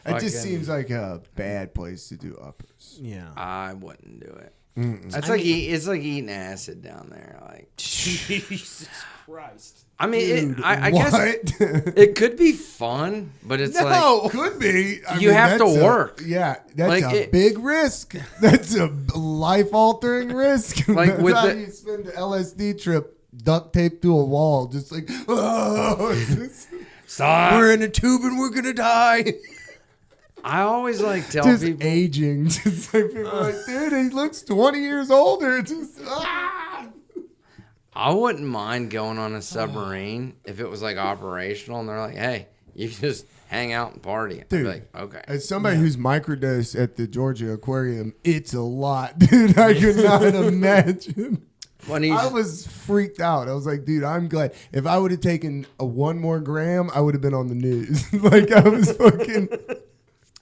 It just Fucking- seems like a bad place to do uppers. Yeah. I wouldn't do it. That's like it's like eating acid down there. Like, Jesus Christ. I mean, Dude, I guess it could be fun, but it's like could be. I You mean, have to that's work. Yeah, that's Like, a it- big risk. That's a life-altering risk. Like, That's with how the- you spend an LSD trip duct taped to a wall, just like, oh, stop. we're in a tube and we're gonna die. I always like tell Just people. aging. Just like people are like, dude, he looks 20 years older. Just I wouldn't mind going on a submarine if it was like operational and they're like, hey, you can just hang out and party. I'd be Dude, like, okay. As somebody who's microdosed at the Georgia Aquarium, it's a lot, dude. I could not imagine. When he's, I was freaked out. I was like, dude, I'm glad. If I would have taken one more gram, I would have been on the news. Like, I was fucking.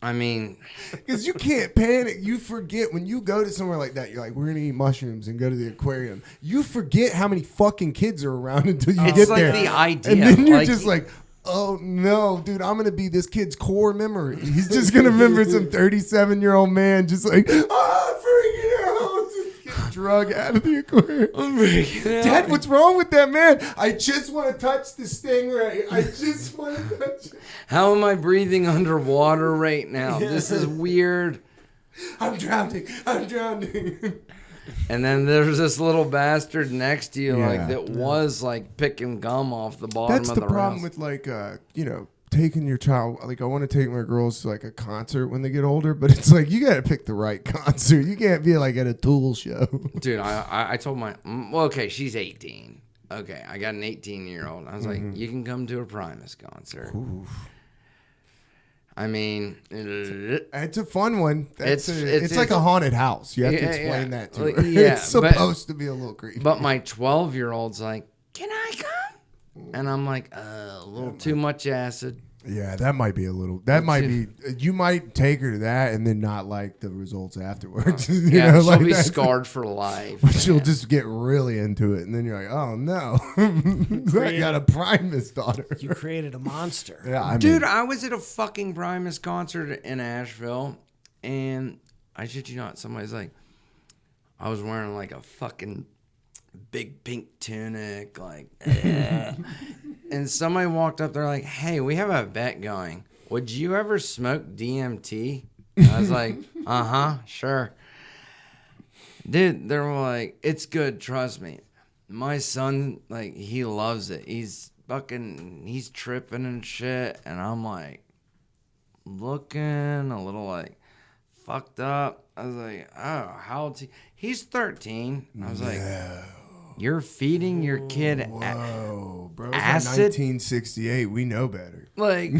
I mean, Because you can't panic. You forget when you go to somewhere like that. You're like, we're gonna eat mushrooms and go to the aquarium. You forget how many fucking kids are around until you it's get like there. the idea. And then you're like, just like, oh no, dude, I'm gonna be this kid's core memory. He's just gonna remember some 37-year-old man just like, oh, freaking out, just get drug out of the aquarium. Dad, what's wrong with that man? I just want to touch the stingray. I just want to touch it. how am I breathing underwater right now? This is weird. I'm drowning. I'm drowning. And then there's this little bastard next to you, Yeah. like that was like picking gum off the bottom That's of the the problem rails. with like taking your child. Like I want to take my girls to like a concert when they get older, but it's like you got to pick the right concert. You can't be like at a Tool show. Dude, I told my well, okay, she's 18. Okay, I got an 18-year-old. I was like, you can come to a Primus concert. I mean, It's a fun one. It's- It's like a haunted house. You have to Yeah, explain yeah. that to Like, her. yeah, It's but- supposed to be a little creepy. but my 12-year-old's like, can I come? And I'm like, a little too much acid. Yeah, that might be a little. That might be. You might take her to that and then not like the results afterwards. You Yeah, know, she'll like be that. scarred for life. She'll man. just get really into it, and then you're like, "Oh no, I got a Primus daughter." You created a monster. Yeah, I mean, Dude, I was at a fucking Primus concert in Asheville, and I shit you not, somebody's like, I was wearing like a fucking big pink tunic, like, and somebody walked up there like, hey, we have a bet going. Would you ever smoke DMT? I was like, sure. Dude, they were like, it's good, trust me. My son, like, he loves it. He's tripping and shit. And I'm like, looking a little like fucked up. I was like, oh, how old's he? He's 13. I was like, you're feeding your kid whoa, bro, it's acid? like 1968. We know better. like,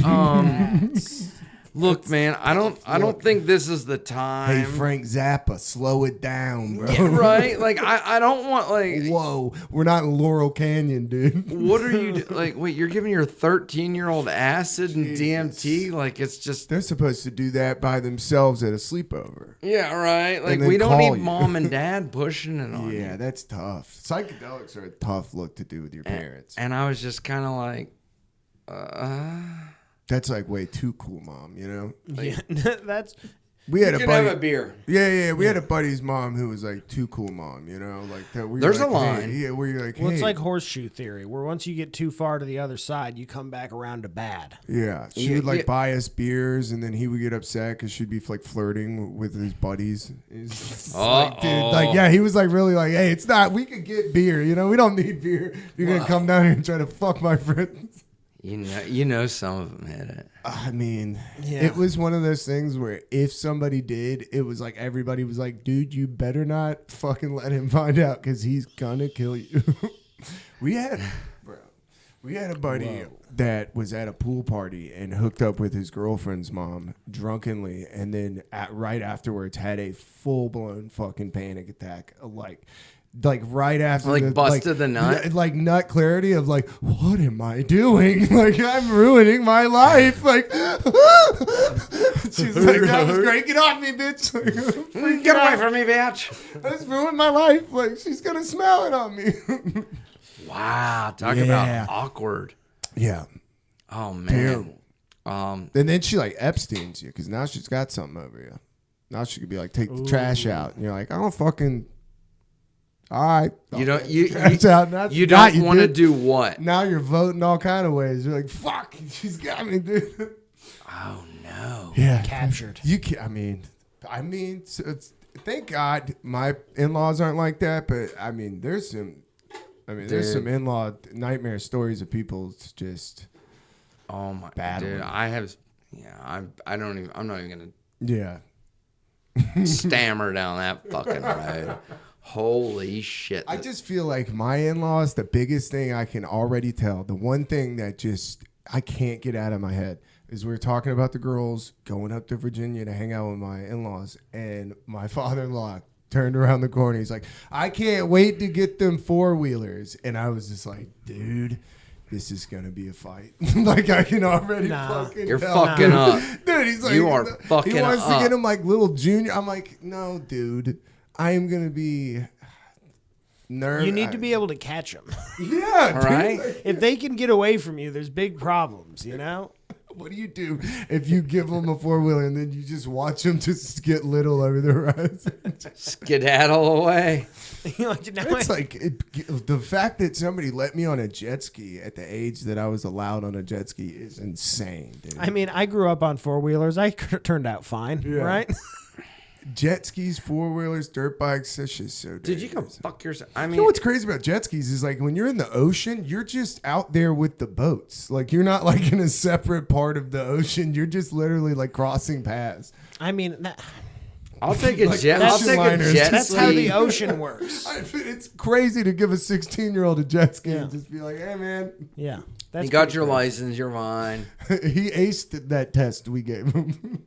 look, man, I don't think this is the time. Hey, Frank Zappa, slow it down, bro. Yeah, right? Like, I don't want, like, Whoa, we're not in Laurel Canyon, dude. what are you, like, wait, you're giving your 13-year-old acid and DMT? Like, it's just, They're supposed to do that by themselves at a sleepover. yeah, right? Like, then we don't call need you. mom and dad pushing it on Yeah, you. that's tough. Psychedelics are a tough look to do with your parents. And I was just kind of like, That's like way too cool, mom, you know? Yeah, that's we had You a can have buddy. a beer. Yeah. We had a buddy's mom who was like too cool mom, you know, like that. Where There's you're a like, line. Hey, yeah, where you're like, Well, it's hey. like horseshoe theory, where once you get too far to the other side, you come back around to bad. Yeah, she Yeah, would like yeah. buy us beers, and then he would get upset because she'd be like flirting with his buddies. It's like, dude, like, yeah, he was like really like, hey, it's not. We could get beer, you know. We don't need beer. You're gonna come down here and try to fuck my friends. You know, some of them hit it. I mean, Yeah. it was one of those things where if somebody did, it was like everybody was like, dude, you better not fucking let him find out because he's gonna kill you. we had a buddy that was at a pool party and hooked up with his girlfriend's mom drunkenly, and then right afterwards had a full blown fucking panic attack, like right after, Like busted the nut? like nut clarity of like, what am I doing? Like, I'm ruining my life. Like, she's like, that was great. Get off me, bitch. Like, freaking Get away out. from me, bitch. That's ruined my life. Like, she's gonna smell it on me. Wow, talk Yeah. about awkward. Yeah. Oh man. Terrible. Um, And then she like Epstein's you because now she's got something over you. Now she could be like, take the trash out. And you're like, I don't fucking. All right. you don't Trash out. Now you she got don't want to dude. do what? Now you're voting all kind of ways. You're like, fuck, she's got me, dude. Oh no. Yeah. Captured. You can I mean, so thank God my in-laws aren't like that, but I mean, there's some Dude. in-law nightmare stories of people just, Oh my Bad dude. one. I have. Yeah. I'm not even yeah. gonna stammer down that fucking road. Holy shit. I just feel like my in-laws, the biggest thing I can already tell, the one thing that just I can't get out of my head is we were talking about the girls going up to Virginia to hang out with my in-laws, and my father-in-law turned around the corner. He's like, I can't wait to get them four-wheelers. And I was just like, dude, this is going to be a fight. Like, I can already fucking You're tell. fucking up. Dude, he's like, You are he fucking wants to up. get him like little junior. I'm like, no, dude, I am going to be nervous. You need to be able to catch them. Yeah, All dude. right. Like, If they can get away from you, there's big problems, you know? what do you do if you give them a four-wheeler and then you just watch them just get little over the horizon? Skedaddle away. You're like, now It's like the fact that somebody let me on a jet ski at the age that I was allowed on a jet ski is insane, dude. I mean, I grew up on four-wheelers. I turned out fine, Yeah. right? Jet skis, four-wheelers, dirt bikes, that's just so dangerous. Dude, you can fuck yourself. I You know mean, what's crazy about jet skis is like when you're in the ocean, you're just out there with the boats. Like you're not like in a separate part of the ocean. You're just literally like crossing paths. I mean, I'll take a Like jet. I'll ocean take a liners. jet. that's how the ski. ocean works. It's crazy to give a 16-year-old a jet ski Yeah. and just be like, hey man, Yeah. That's You got pretty your crazy. license. You're fine. he aced that test we gave him.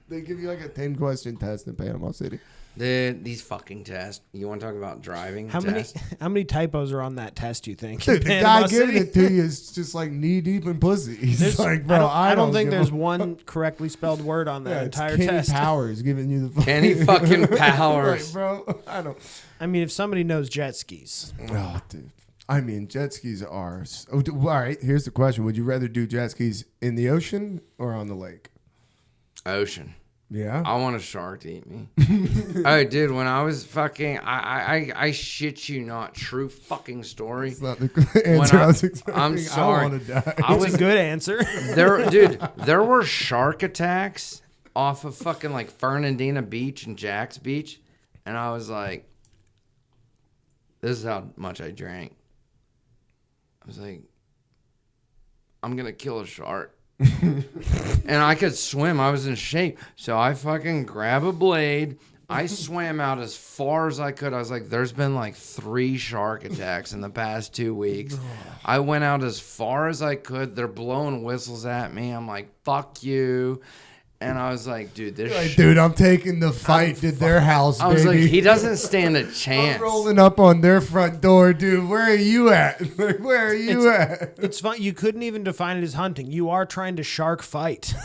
They give you like a 10-question test in Panama City. Dude, these fucking tests. You want to talk about driving? How tests? many typos are on that test, you think? Dude, in the Panama guy giving City? it to you is just like knee deep in pussy. He's There's- like, bro, I don't think give there's a- one correctly spelled word on that Yeah, it's entire Kenny test. Powers giving you the Kenny fucking Powers. Like, bro, I don't. I mean, if somebody knows jet skis, Oh, dude. I mean, jet skis are. All right, here's the question: would you rather do jet skis in the ocean or on the lake? Ocean. Yeah. I want a shark to eat me. Oh, dude, when I was fucking, I shit you not, true fucking story. That's not the answer I was expecting. I'm sorry. I want to die. I it's was a good answer. there were shark attacks off of fucking like Fernandina Beach and Jack's Beach, and I was like, this is how much I drank. I was like, I'm gonna kill a shark. And I could swim. I was in shape. So I fucking grab a blade. I swam out as far as I could. I was like, there's been like 3 shark attacks in the past 2 weeks. I went out as far as I could. They're blowing whistles at me. I'm like, fuck you. And I was like, dude, this Like, shit. dude, I'm taking the fight to their house, I was like, baby. he doesn't stand a chance. I'm rolling up on their front door, dude. Where are you at? Like, where are you at? It's fun. You couldn't even define it as hunting. You are trying to shark fight.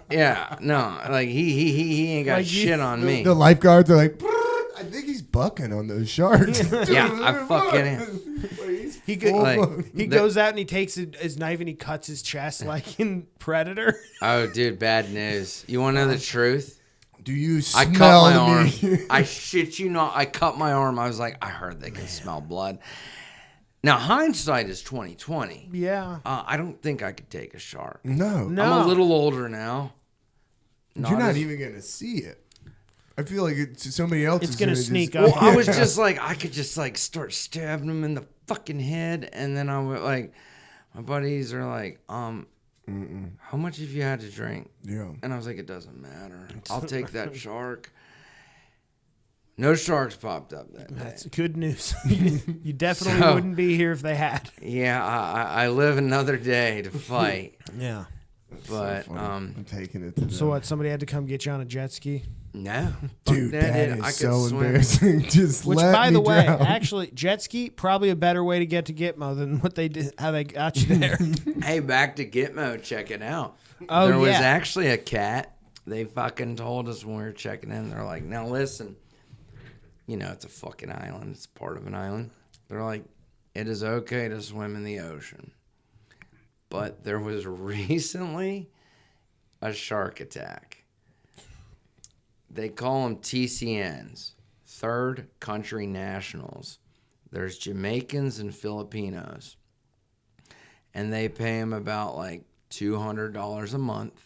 Yeah, no, like he ain't got Like you- shit on me. The lifeguards are like, I think he's bucking on those sharks. Yeah, I fucking am. He go- Like, he the- goes out and he takes his knife and he cuts his chest like in Predator. Oh, dude, bad news. You want to know the truth? Do you I smell cut my arm. me? I shit you not. I cut my arm. I was like, I heard they can smell blood. Now hindsight is 2020. Yeah. I don't think I could take a shark. No. No. I'm a little older now. You're not as- even gonna see it. I feel like somebody else It's is gonna just- sneak Well, up. I was just like, I could just like start stabbing him in the fucking head, and then I would like, my buddies are like, how much have you had to drink? Yeah. And I was like, it doesn't matter. I'll take that shark. No sharks popped up that day. That's good news. You definitely So- wouldn't be here if they had. Yeah, I live another day to fight, Yeah. but So funny. I'm taking it to them. So what? Somebody had to come get you on a jet ski. no, Dude, Fuck that dude. is I could so swim. embarrassing. Just Which, let by me the way, drown. actually, jet ski probably a better way to get to Gitmo than what they did. How they got you there. Hey, back to Gitmo. Check it out. Oh, there was yeah. actually a cat. They fucking told us when we were checking in. They're like, now listen, you know, it's a fucking island. It's part of an island. They're like, it is okay to swim in the ocean. But there was recently a shark attack. They call them TCNs, third country nationals. There's Jamaicans and Filipinos. And they pay them about like $200 a month.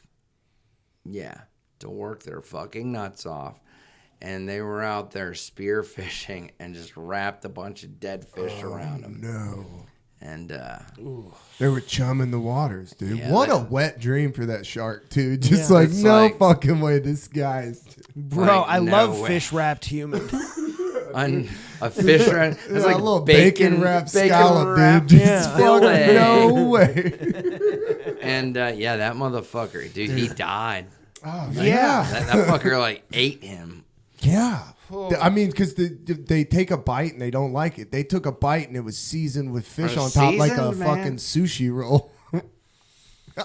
Yeah, to work their fucking nuts off. And they were out there spear fishing and just wrapped a bunch of dead fish around them. No. And They were chumming the waters, dude. Yeah, what a that- wet dream for that shark, too. Just Yeah. like, It's no like- fucking way this guy's... Bro, Like, I no love way. fish wrapped human. a fish wrap. It's Yeah, like a little bacon wrapped bacon scallop, wrapped dude. Just Yeah. fillet. no way. And yeah, that motherfucker, dude, he died. Oh, Yeah. That fucker like ate him. Yeah. I mean, because they take a bite and they don't like it. They took a bite and it was seasoned with fish on top like a Seasoned, man. fucking sushi roll.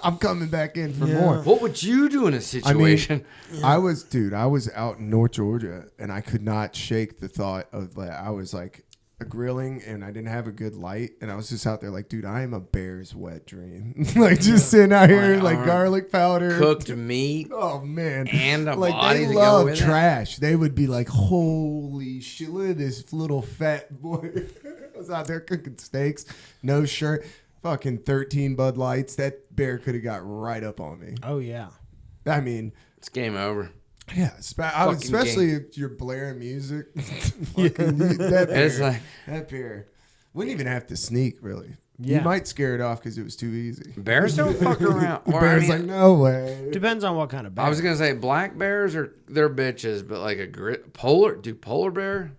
I'm coming back in for Yeah. more. What would you do in a situation? I was out in North Georgia and I could not shake the thought of like, I was like grilling and I didn't have a good light and I was just out there like, dude, I am a bear's wet dream. Like just sitting out here like garlic powder. Cooked meat Oh man. and a Like body they to go love with trash. They would be like, holy shit, look at this little fat boy. I was out there cooking steaks, no shirt, fucking 13 Bud Lights. That bear could have got right up on me. Oh, yeah. I mean, It's game over. yeah, especially if you're blaring music. Fucking, that bear, It's like that bear wouldn't even have to sneak, really. Yeah. You might scare it off because it was too easy. bears don't fuck around. The Or, bear's I, mean, like, no way. Depends on what kind of bear. I was gonna say black bears are they're bitches, but like polar bear.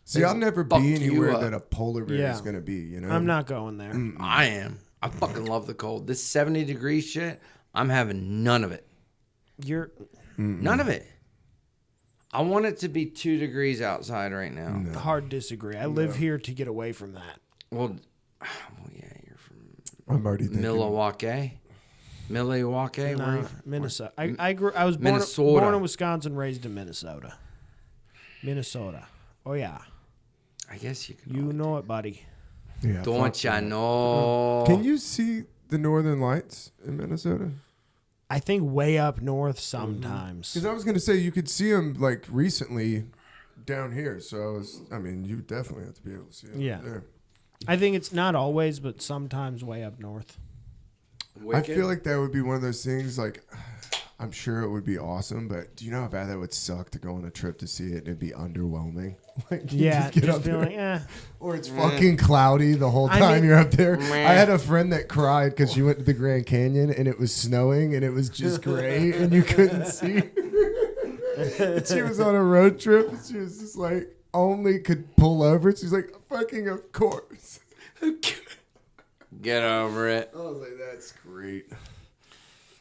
See, I'll never fuck be you anywhere up. that a polar bear Yeah. is going to be, you know? I'm not going there. I am. I fucking love the cold. This 70-degree shit. I'm having none of it. You're None of it. I want it to be 2 degrees outside right now. hard disagree. I live here to get away from that. Well, yeah, you're from I'm already thinking. Milwaukee. Milwaukee. Where are you from? Minnesota. I was Minnesota. born in Wisconsin, raised in Minnesota. Minnesota. Oh yeah, I guess you can. you know it, buddy. Yeah, fuck Don't ya that. know? Can you see the northern lights in Minnesota? I think way up north sometimes. Because I was going to say you could see them like recently down here. So I mean, you definitely have to be able to see it. Yeah. There. I think it's not always, but sometimes way up north. I feel like that would be one of those things. Like, I'm sure it would be awesome, but do you know how bad that would suck to go on a trip to see it and it'd be underwhelming? Like, you Yeah, get just up being there, like, eh. or it's fucking cloudy the whole I time mean- you're up there. Meh. I had a friend that cried because she went to the Grand Canyon and it was snowing and it was just gray and you couldn't see. And she was on a road trip and she was just like, only could pull over. She's like, fucking of course. Get over it. I was like, that's great.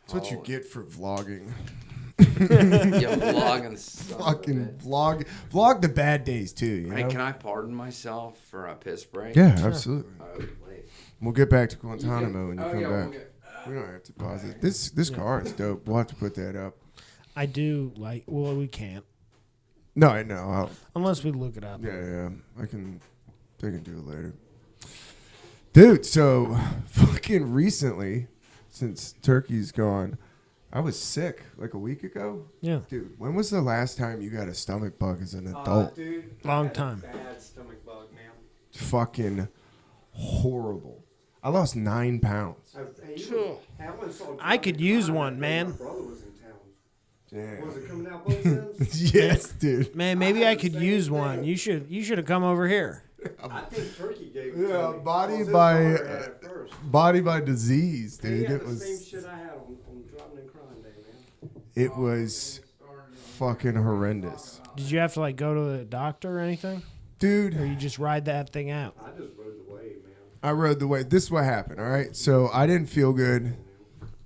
That's what you get for vlogging. You vlogging son of a Fucking bitch. vlog the bad days too. You Hey, know? can I pardon myself for a piss break? Yeah, absolutely. Oh, wait. We'll get back to Guantanamo when you Oh, come yeah, back. we'll get- We don't have to pause it. This car is dope. We'll have to put that up. I do like. Well, we can't No, I know. unless we look it up. Yeah. I can do it later. Dude, so fucking recently, since Turkey's gone, I was sick like a week ago. Yeah. Dude, when was the last time you got a stomach bug as an adult? Dude, Long I had a time. Bad stomach bug, man. Fucking horrible. I lost 9 pounds. I could use one, man. My brother was in town. Damn. Was it coming out both ends? Yes, dude. Man, maybe I had the could same use thing. one. You should have come over here. I think Turkey gave it Yeah, to me. body His by daughter had it first. body by disease, He dude. had It the same was shit I had on Dropping and Crying Day, man. it was fucking horrendous. Did you have to like go to the doctor or anything? Or Dude, you just ride that thing out? I just rode the wave, man. I rode the wave. This is what happened, all right? So I didn't feel good.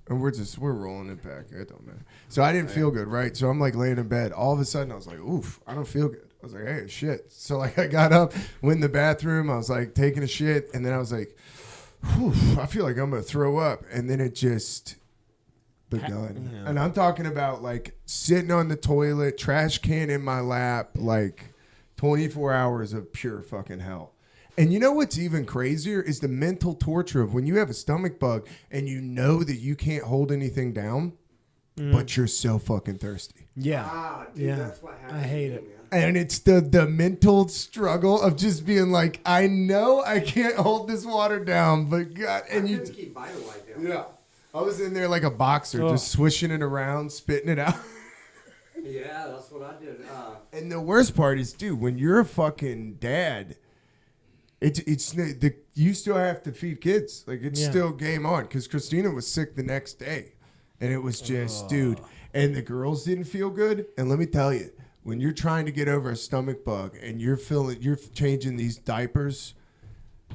And we're rolling it back. It don't matter. So I didn't feel good, right? So I'm like laying in bed. All of a sudden I was like, oof, I don't feel good. I was like, hey, shit. So like I got up, went in the bathroom. I was like taking a shit. And then I was like, whew, I feel like I'm going to throw up. And then it just begun. Yeah. And I'm talking about like sitting on the toilet, trash can in my lap, like 24 hours of pure fucking hell. And you know what's even crazier is the mental torture of when you have a stomach bug and you know that you can't hold anything down, but you're so fucking thirsty. Yeah. Ah, dude, Yeah. that's what happened. I hate to it. me, man. And it's the mental struggle of just being like, I know I can't hold this water down, but God, and I you, couldn't keep Vitalite down. yeah. I was in there like a boxer, Oh. just swishing it around, spitting it out. Yeah, that's what I did. And the worst part is, dude, when you're a fucking dad, you still have to feed kids. Like it's Yeah. still game on because Christina was sick the next day, and it was just, dude. And the girls didn't feel good. And let me tell you, when you're trying to get over a stomach bug and you're changing these diapers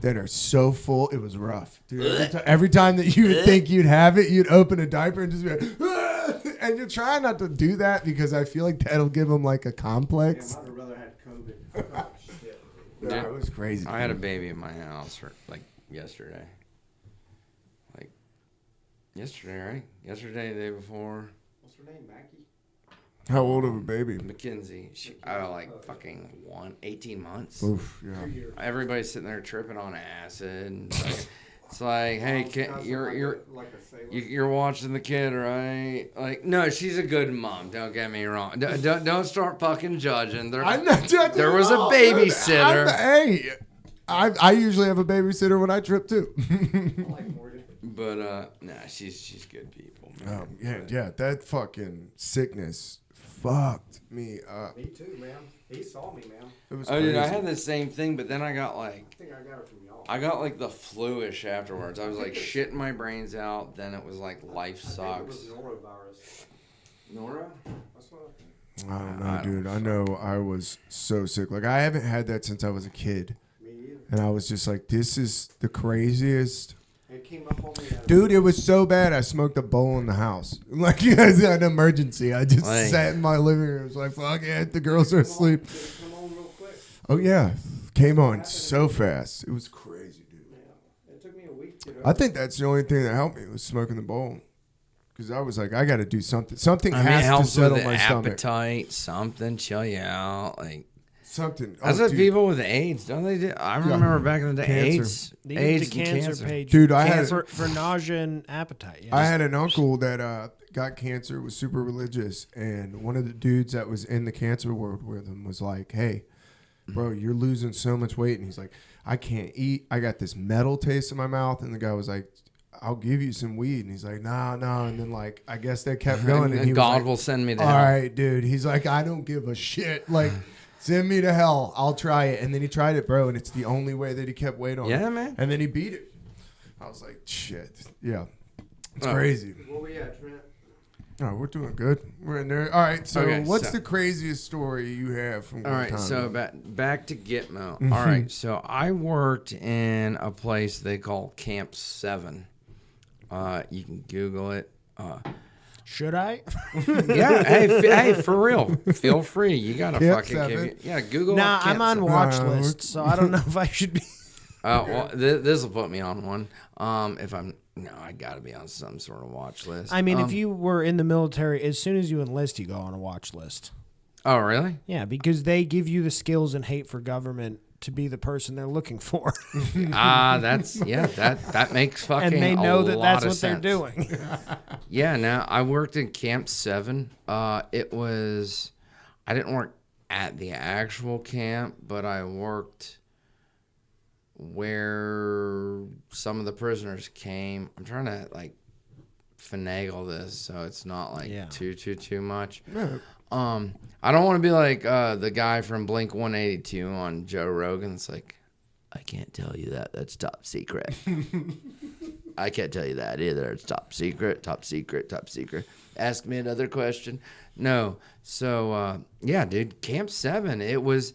that are so full, it was rough, dude. Every time that you would think you'd have it, you'd open a diaper and just be like, "Ah!" And you're trying not to do that because I feel like that'll give them like a Damn, complex. I'd have rather had COVID. Oh, shit. Yeah, it was crazy. I had a baby in my house for like yesterday. Like yesterday, right? Yesterday, the day before. What's her name, Mackie? How old of a baby? Mackenzie. She, like fucking 18 months. Oof, yeah. Everybody's sitting there tripping on acid. And it's like, hey, you're watching the kid, right? Like, no, she's a good mom. Don't get me wrong. Don't start fucking judging. I'm not judging. There was a babysitter. Hey, I usually have a babysitter when I trip too. I like Morgan. But nah, she's good people. Man. Yeah, that fucking sickness fucked me up. Me too, man. He saw me, man. It was Oh, dude, I crazy. had the same thing, but then I got like. I think I got it from y'all. I got like the flu-ish afterwards. I was like shitting my brains out. Then it was like life I think it was sucks. norovirus. Nora? That's what I think. I don't know, I don't dude. I know I was so sick. Like I haven't had that since I was a kid, Me either. and I was just like, this is the craziest. It came up on me. Dude, it was so bad. I smoked a bowl in the house. Like it was an emergency. I just Like- sat in my living room. It was like, fuck it. The girls are asleep. Did it come on real quick? Oh yeah, came on so fast. It was crazy, dude. Yeah. It took me a week to get I over think that's the only thing that helped me was smoking the bowl. Because I was like, I got to do something. Something I mean, it has to helps with settle the my stomach. appetite, something, chill you out. Like Something. that's Oh, what dude. people with AIDS don't they do? I remember back in the day, Cancer. They AIDS use the and cancer page. Dude, I had- for nausea and appetite. Yeah. I had an uncle that got cancer, was super religious, and one of the dudes that was in the cancer ward with him was like, hey, bro, you're losing so much weight. And he's like, I can't eat. I got this metal taste in my mouth. And the guy was like, I'll give you some weed. And he's like, no. And then, like, I guess they kept going. And he was God like, will send me to all hell. right, dude. He's like, I don't give a shit. Like, send me to hell. I'll try it. And then he tried it, bro. And it's the only way that he kept weight on. Yeah, it. man. And then he beat it. I was like, shit. Yeah. It's Oh. crazy. Where we at, Trent? Oh, we're doing good. We're in there. All right. So, Okay, what's so- the craziest story you have from All right, Guantanamo? so back to Gitmo. All right, so I worked in a place they call Camp 7. You can Google it. Should I? Yeah, hey, for real, feel free. You gotta Camp fucking 7? yeah, Google. Nah, Camp I'm on 7. watch No, list, so I don't know if I should be. Well, this will put me on one. If I'm I gotta be on some sort of watch list. I mean, if you were in the military, as soon as you enlist, you go on a watch list. Oh, really? Yeah, because they give you the skills and hate for government to be the person they're looking for, That makes fucking and they know a that lot that's of what they're sense. doing. Yeah, now I worked in Camp 7. I didn't work at the actual camp, but I worked where some of the prisoners came. I'm trying to like finagle this so it's not like too much. No. I don't want to be like the guy from Blink 182 on Joe Rogan. It's like, I can't tell you that. That's top secret. I can't tell you that either. It's top secret, top secret, top secret. Ask me another question. No. So, yeah, dude, Camp 7, it was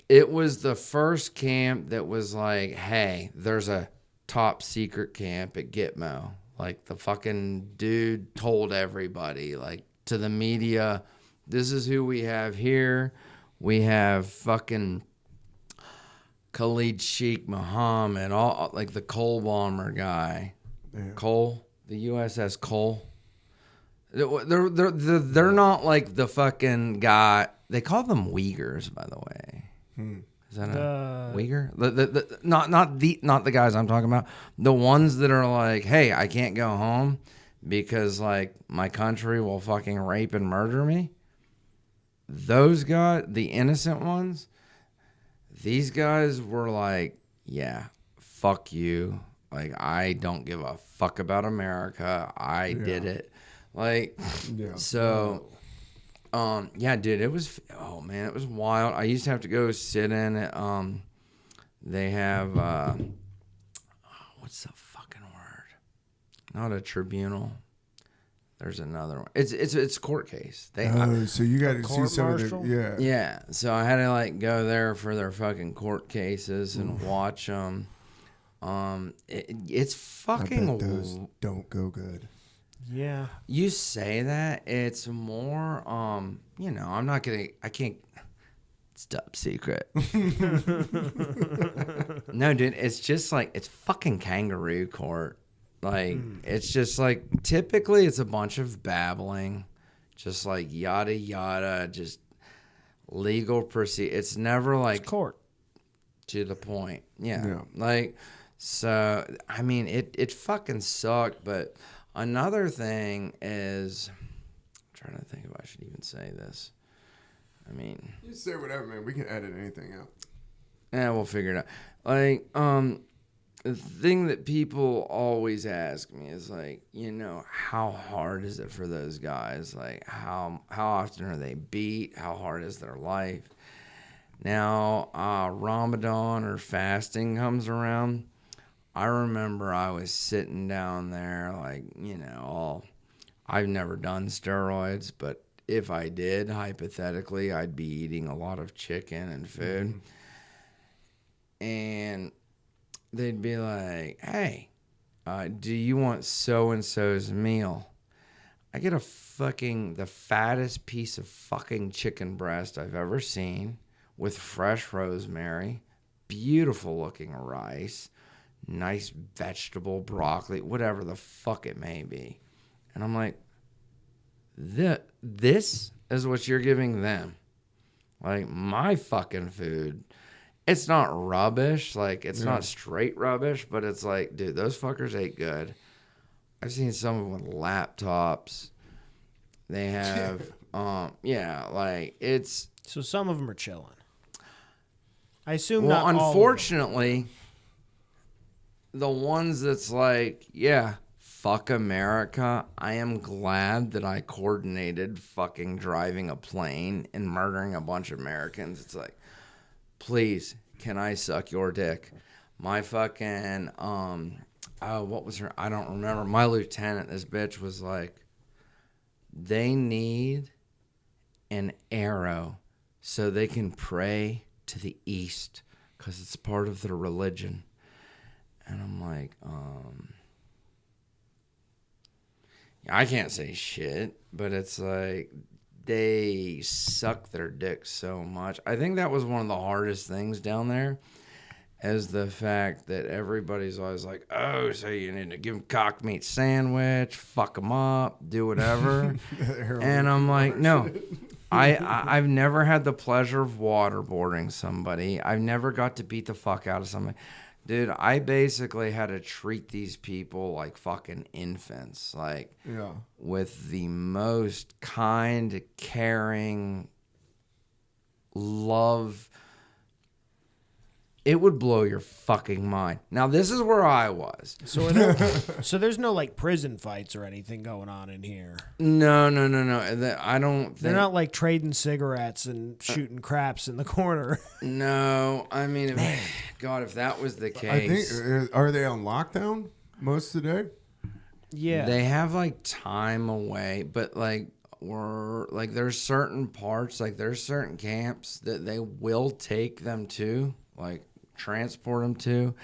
the first camp that was like, hey, there's a top secret camp at Gitmo. Like, the fucking dude told everybody, like, to the media, this is who we have here. We have fucking Khalid Sheikh Mohammed, all like the Cole bomber guy. Yeah. Cole, the USS Cole. They're not like the fucking guy. They call them Uyghurs, by the way. Is that a Uyghur? Not the guys I'm talking about. The ones that are like, hey, I can't go home because like my country will fucking rape and murder me. Those guys, the innocent ones, these guys were like, yeah, fuck you. Like, I don't give a fuck about America. I did it. Like, so, yeah, dude, it was, oh man, it was wild. I used to have to go sit in it. They have, what's the fucking word? Not a tribunal. There's another one. It's court case. So you got to see some martial? of the Yeah. So I had to like go there for their fucking court cases and watch them. It's I fucking. bet those don't go good. Yeah. You say that it's more. I'm not gonna. I can't. It's top secret. No, dude. It's just like it's fucking kangaroo court. Like, it's just like, typically it's a bunch of babbling, just like yada yada, just legal proceed. It's never like It's court. to the point. Yeah. Like, so, I mean, it fucking sucked. But another thing is, I'm trying to think if I should even say this. I mean, You say whatever, man. We can edit anything out. yeah, we'll figure it out. Like, the thing that people always ask me is like, how hard is it for those guys? Like, how often are they beat? How hard is their life? Now, Ramadan or fasting comes around. I remember I was sitting down there, like, I've never done steroids, but if I did, hypothetically, I'd be eating a lot of chicken and food. And they'd be like, hey, do you want so-and-so's meal? I get the fattest piece of fucking chicken breast I've ever seen with fresh rosemary, beautiful looking rice, nice vegetable, broccoli, whatever the fuck it may be. And I'm like, this is what you're giving them. Like, my fucking food, it's not rubbish. Like, it's not straight rubbish, but it's like, dude, those fuckers ate good. I've seen some of them with laptops. They have, like, it's... So some of them are chilling. I assume not all of them. Unfortunately, the ones that's like, yeah, fuck America, I am glad that I coordinated fucking driving a plane and murdering a bunch of Americans. It's like, please, can I suck your dick? My fucking, what was her? I don't remember. My lieutenant, this bitch was like, they need an arrow so they can pray to the east because it's part of their religion. And I'm like, I can't say shit, but it's like, they suck their dick so much. I think that was one of the hardest things down there, is the fact that everybody's always like, oh, so you need to give them cock meat sandwich, fuck them up, do whatever. And I'm like, no. I've never had the pleasure of waterboarding somebody. I've never got to beat the fuck out of somebody. Dude, I basically had to treat these people like fucking infants, like Yeah. with the most kind, caring love. It would blow your fucking mind. Now, this is where I was. So, so there's no like prison fights or anything going on in here. No. I don't think. They're not like trading cigarettes and shooting craps in the corner. No, I mean, God, if that was the I case. think are they on lockdown most of the day? Yeah. They have like time away, but like there's certain parts, like there's certain camps that they will take them to, like transport them to,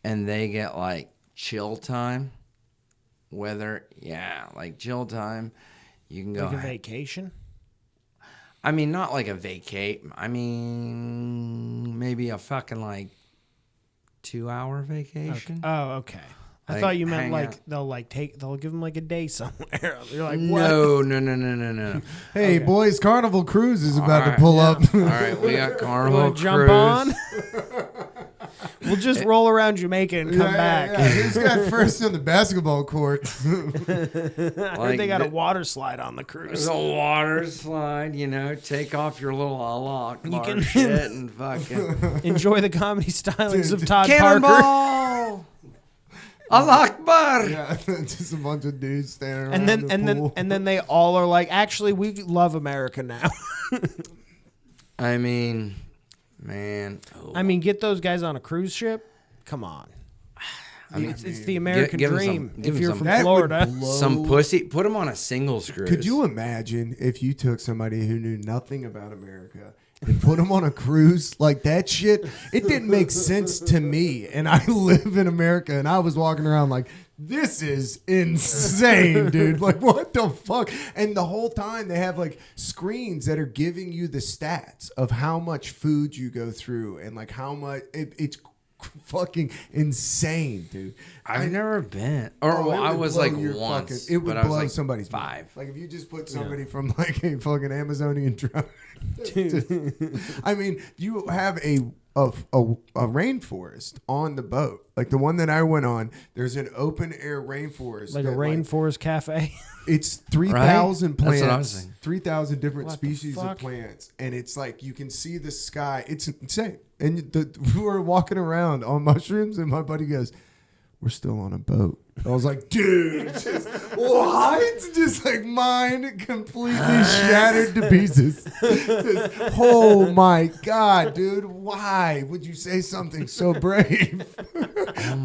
and they get like chill time. Like chill time. You can go like a vacation. I mean, not like a vacate. I mean, maybe a fucking like 2-hour vacation. Oh, okay. I Like, thought you meant hang like out. they'll give them like a day somewhere. You're like, what? No. Hey, boys, Carnival Cruise is about to right, pull up. All right, we got You Carnival wanna Cruise. jump on? We'll just roll around Jamaica and come back. Yeah. Who's got first on the basketball court? I heard they got a water slide on the cruise. There's a water slide, take off your little Allah Akbar can- shit and fucking Enjoy the comedy stylings of Todd Parker. cannonball. Allah Akbar. Yeah, just a bunch of dudes standing around And then the pool. and then they all are like, actually, we love America now. I mean, man. I mean, get those guys on a cruise ship. Come on. It's the American give 'em dream. some- give If 'em you're some- from That would Florida, blow- Some pussy. Put them on a singles cruise. Could you imagine if you took somebody who knew nothing about America and put them on a cruise like that shit? It didn't make sense to me. And I live in America and I was walking around like, this is insane, dude. Like, what the fuck? And the whole time they have like screens that are giving you the stats of how much food you go through and like how much it's fucking insane, dude. I've never been. Or Oh, well, it I would was blow like your once. fucking- it would but I was blow like somebody's 5. mind. Like if you just put somebody from like a fucking Amazonian tribe. I mean, you have a rainforest on the boat. Like the one that I went on, there's an open air rainforest. like a that, rainforest cafe. it's 3,000 Right? That's what I was plants, thinking. 3,000 different What the species of fuck? plants, and it's like you can see the sky. It's insane. And we were walking around on mushrooms, and my buddy goes, "We're still on a boat." I was like, "Dude, just what?" Just like mind completely shattered to pieces. Just, oh my god, dude! Why would you say something so brave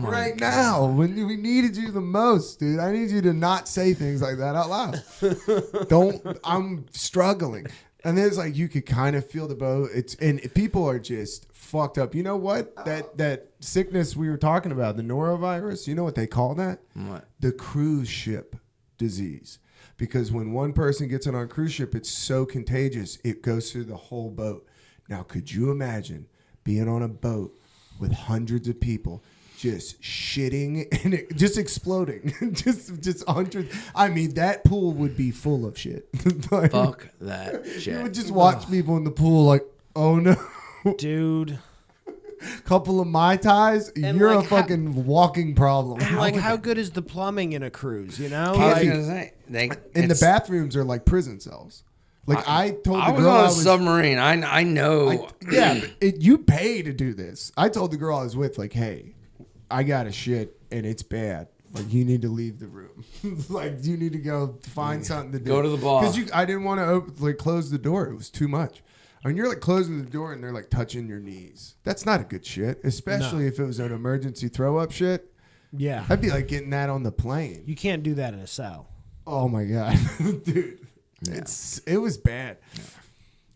right now when we needed you the most, dude? I need you to not say things like that out loud. Don't. I'm struggling. And then it's like you could kind of feel the boat. And people are just fucked up. You know what? That sickness we were talking about, the norovirus. You know what they call that? What? The cruise ship disease. Because when one person gets on a cruise ship, it's so contagious it goes through the whole boat. Now, could you imagine being on a boat with hundreds of people just shitting and just exploding, just hundreds? I mean, that pool would be full of shit. Like, Fuck that shit. you would just watch people in the pool like, oh no. Dude. Couple of Mai Tais, And you're like a fucking walking problem. Like, how good is the plumbing in a cruise, you know? I was Like, gonna say, And the it's- bathrooms are like prison cells. Like I told the I was girl on a submarine. I know. yeah, but you pay to do this. I told the girl I was with, like, hey, I got a shit and it's bad. Like, you need to leave the room. Like, you need to go find something to do. Go to the bar. Because I didn't want to close the door. It was too much. I mean, you're like closing the door and they're like touching your knees. That's not a good shit, especially if it was an emergency throw up shit. yeah. I'd be like getting that on the plane. You can't do that in a cell. Oh my god, dude, it was bad.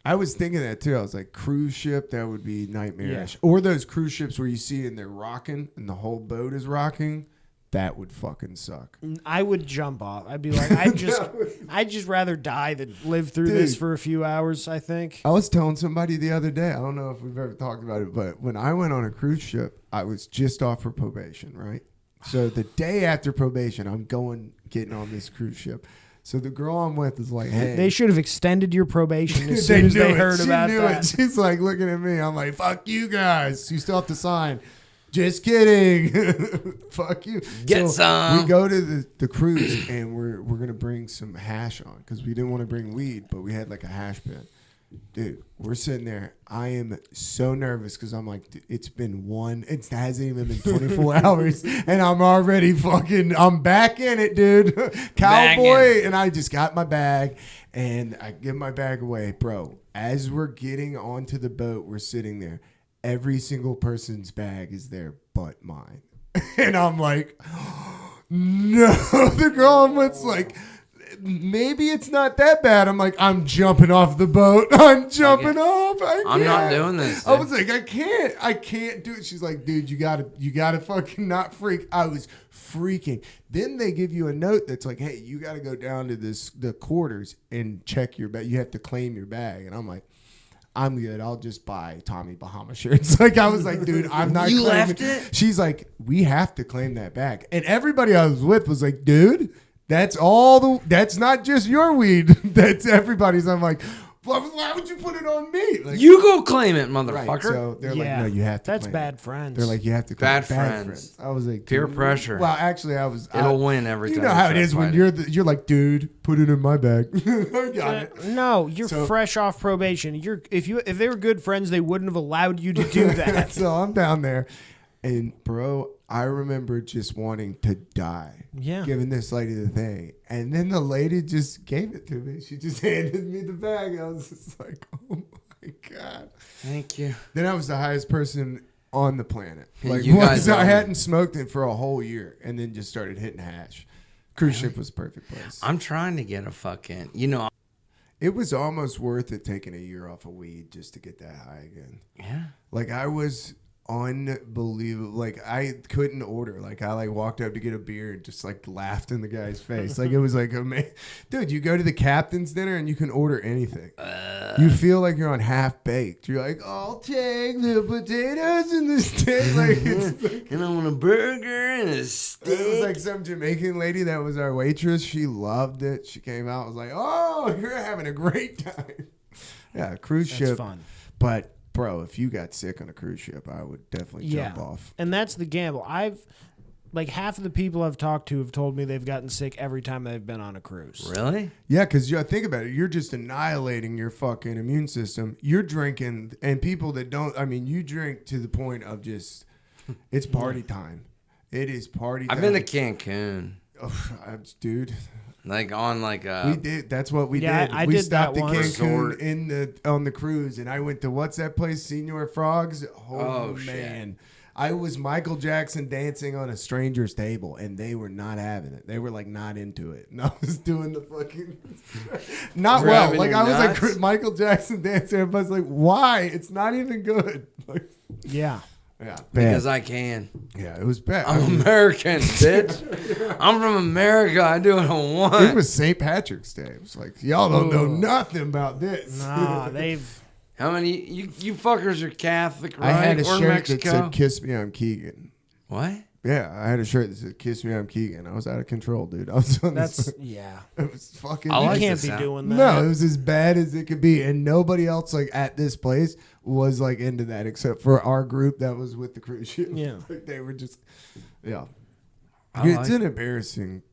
I was thinking that too. I was like, cruise ship, that would be nightmarish. Yeah. Or those cruise ships where you see and they're rocking and the whole boat is rocking. That would fucking suck. I would jump off. I'd be like, I'd just rather die than live through this Dude. for a few hours, I think. I was telling somebody the other day, I don't know if we've ever talked about it, but when I went on a cruise ship, I was just off for probation, right? So the day after probation, I'm getting on this cruise ship. So the girl I'm with is like, hey. They should have extended your probation as soon as they heard She about knew that. it. She's like looking at me. I'm like, fuck you guys. You still have to sign. Just kidding. Fuck you. Get some. We go to the cruise and we're gonna bring some hash on because we didn't want to bring weed, but we had like a hash pen. Dude, we're sitting there. I am so nervous because I'm like, it hasn't even been 24 hours, and I'm already I'm back in it, dude. Cowboy, and I just got my bag, and I give my bag away, bro. As we're getting onto the boat, we're sitting there. Every single person's bag is there but mine, and I'm like, no. The girl I'm with's like, maybe it's not that bad. I'm like, I'm jumping off the boat. I'm jumping off. I'm not doing this. I was like, I can't do it. She's like, dude, you gotta fucking not freak. I was freaking. Then they give you a note that's like, hey, you gotta go down to the quarters and check your bag. You have to claim your bag. And I'm like, I'm good. I'll just buy Tommy Bahama shirts. Like, I was like, dude, I'm not You claiming. left it? She's like, we have to claim that bag. And everybody I was with was like, dude, that's not just your weed. That's everybody's. I'm like, why would you put it on me? Like, You go claim it, motherfucker. right. So they're like, no, you have to. That's claim bad it. friends. They're like, you have to. Claim Bad it. friends. I was like, Peer dude. pressure. Well, actually, It'll win every time. You know how it try is to when fight you're like, dude, put it in my bag. I got it. No, you're So- fresh off probation. If they were good friends, they wouldn't have allowed you to do that. So I'm down there, and bro, I remember just wanting to die. Yeah. Giving this lady the thing. And then the lady just gave it to me. She just handed me the bag. I was just like, oh my God. Thank you. Then I was the highest person on the planet. Like, You guys I are- hadn't smoked it for a whole year and then just started hitting hash. Cruise ship was a perfect place. I'm trying to get a fucking, It was almost worth it taking a year off of weed just to get that high again. yeah. Like, I was unbelievable. Like, I couldn't order. Like, I like walked up to get a beer and just like laughed in the guy's face. Like, it was like amazing. Dude, you go to the captain's dinner and you can order anything. You feel like you're on Half Baked. You're like, I'll take the potatoes and the steak. Like, it's like, And I want a burger and a it was steak. like some Jamaican lady that was our waitress. She loved it. She came out, was like, oh, you're having a great time. Yeah, cruise That's ship. fun. But bro, if you got sick on a cruise ship, I would definitely jump off. And that's the gamble. Like half of the people I've talked to have told me they've gotten sick every time they've been on a cruise. Really? Yeah, because think about it. You're just annihilating your fucking immune system. You're drinking, and people that don't, I mean, you drink to the point of just, it's party time. It is party time. I've been to Cancun. Dude. Like on like a. We did. That's what we Yeah, did. I We did stopped that at once. Cancun Resort. on the cruise, and I went to what's that place? Senor Frogs. Oh shit. man, I was Michael Jackson dancing on a stranger's table, and they were not having it. They were like not into it, and I was doing the fucking not well. Grabbing Like your I was nuts? like Michael Jackson dancing. Everybody's like, why? It's not even good. Like, Yeah. yeah, bad. Because I can. Yeah, it was bad. I'm American, bitch. I'm from America. I do what I want. It was St. Patrick's Day. It was like, y'all don't know nothing about this. Nah, they've. How many you fuckers are Catholic, right? I had a or shirt Mexico? that said "Kiss Me, I'm Keegan." What? Yeah, I had a shirt that said "Kiss Me, I'm Keegan." I was out of control, dude. I was on That's this. yeah. It was fucking. I You like can't this be sound. doing that. No, it was as bad as it could be, and nobody else like at this place was like into that except for our group that was with the cruise ship. Yeah. Like, they were just, yeah. I It's like- an embarrassing.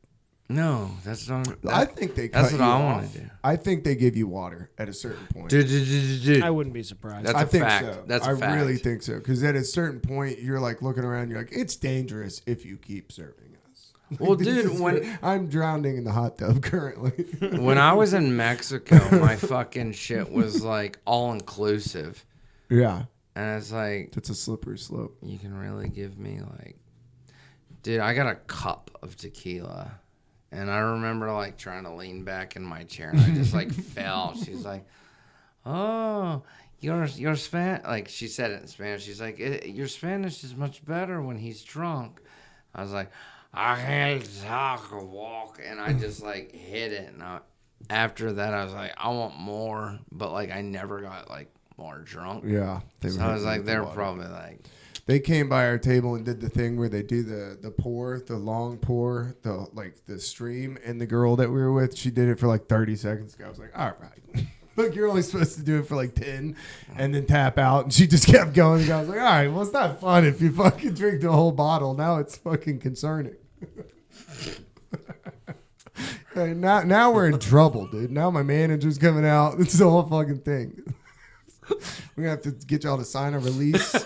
No, that's not. I think they. that's cut what you I off. want to do. I think they give you water at a certain point. Dude. I wouldn't be surprised. That's I a think fact. so. That's a I fact. really think so. Because at a certain point, you're like looking around. You're like, it's dangerous if you keep serving us. Well, This dude, is when- good. I'm drowning in the hot tub currently. When I was in Mexico, my fucking shit was like all inclusive, yeah, and it's like it's a slippery slope. you can really give me like, dude, I got a cup of tequila. And I remember like trying to lean back in my chair and I just like fell. She's like, "Oh, your Spanish," like she said it in Spanish. She's like, "Your Spanish is much better when he's drunk." I was like, "I can't talk or walk," and I just like hit it. And after that, I was like, "I want more," but like I never got like more drunk. Yeah, So I was like, they're they're probably like, They came by our table and did the thing where they do the pour, the long pour, the stream. And the girl that we were with, she did it for like 30 seconds. I was like, all right. Look, you're only supposed to do it for like 10 and then tap out. And she just kept going. And I was like, all right, well, it's not fun if you fucking drink the whole bottle. Now it's fucking concerning. Hey, now we're in trouble, dude. Now my manager's coming out. It's the whole fucking thing. We're going to have to get y'all to sign a release.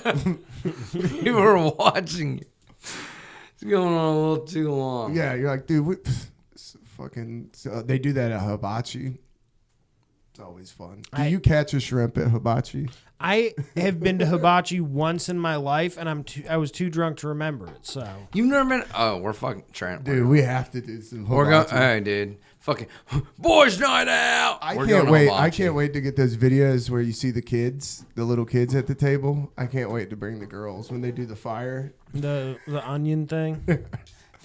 You were watching it. It's going on a little too long. Yeah, you're like, dude, they do that at Hibachi. It's always fun. Do you catch a shrimp at Hibachi? I have been to Hibachi once in my life, and I was too drunk to remember it. So You've never been? Oh, we're fucking trying. Dude, we have to do some Hibachi. We're going. Hey, dude, fucking boys' night out. I We're can't going wait. Hibachi. I can't wait to get those videos where you see the kids, the little kids at the table. I can't wait to bring the girls when they do the fire. the onion thing.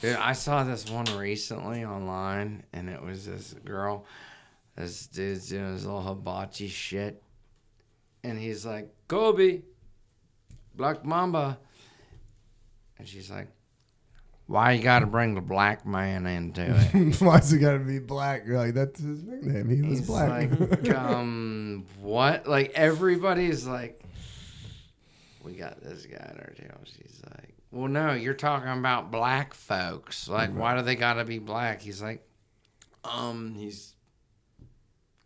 Dude, I saw this one recently online, and it was this girl. This dude's doing his little hibachi shit. And he's like, Kobe, Black Mamba. And she's like, why you got to bring the black man into it? Why's it got to be black? You're like, that's his nickname. He was He's black. like, what? Like, everybody's like, we got this guy at our table. She's like, well, no, you're talking about black folks. Like, why do they got to be black? He's like, he's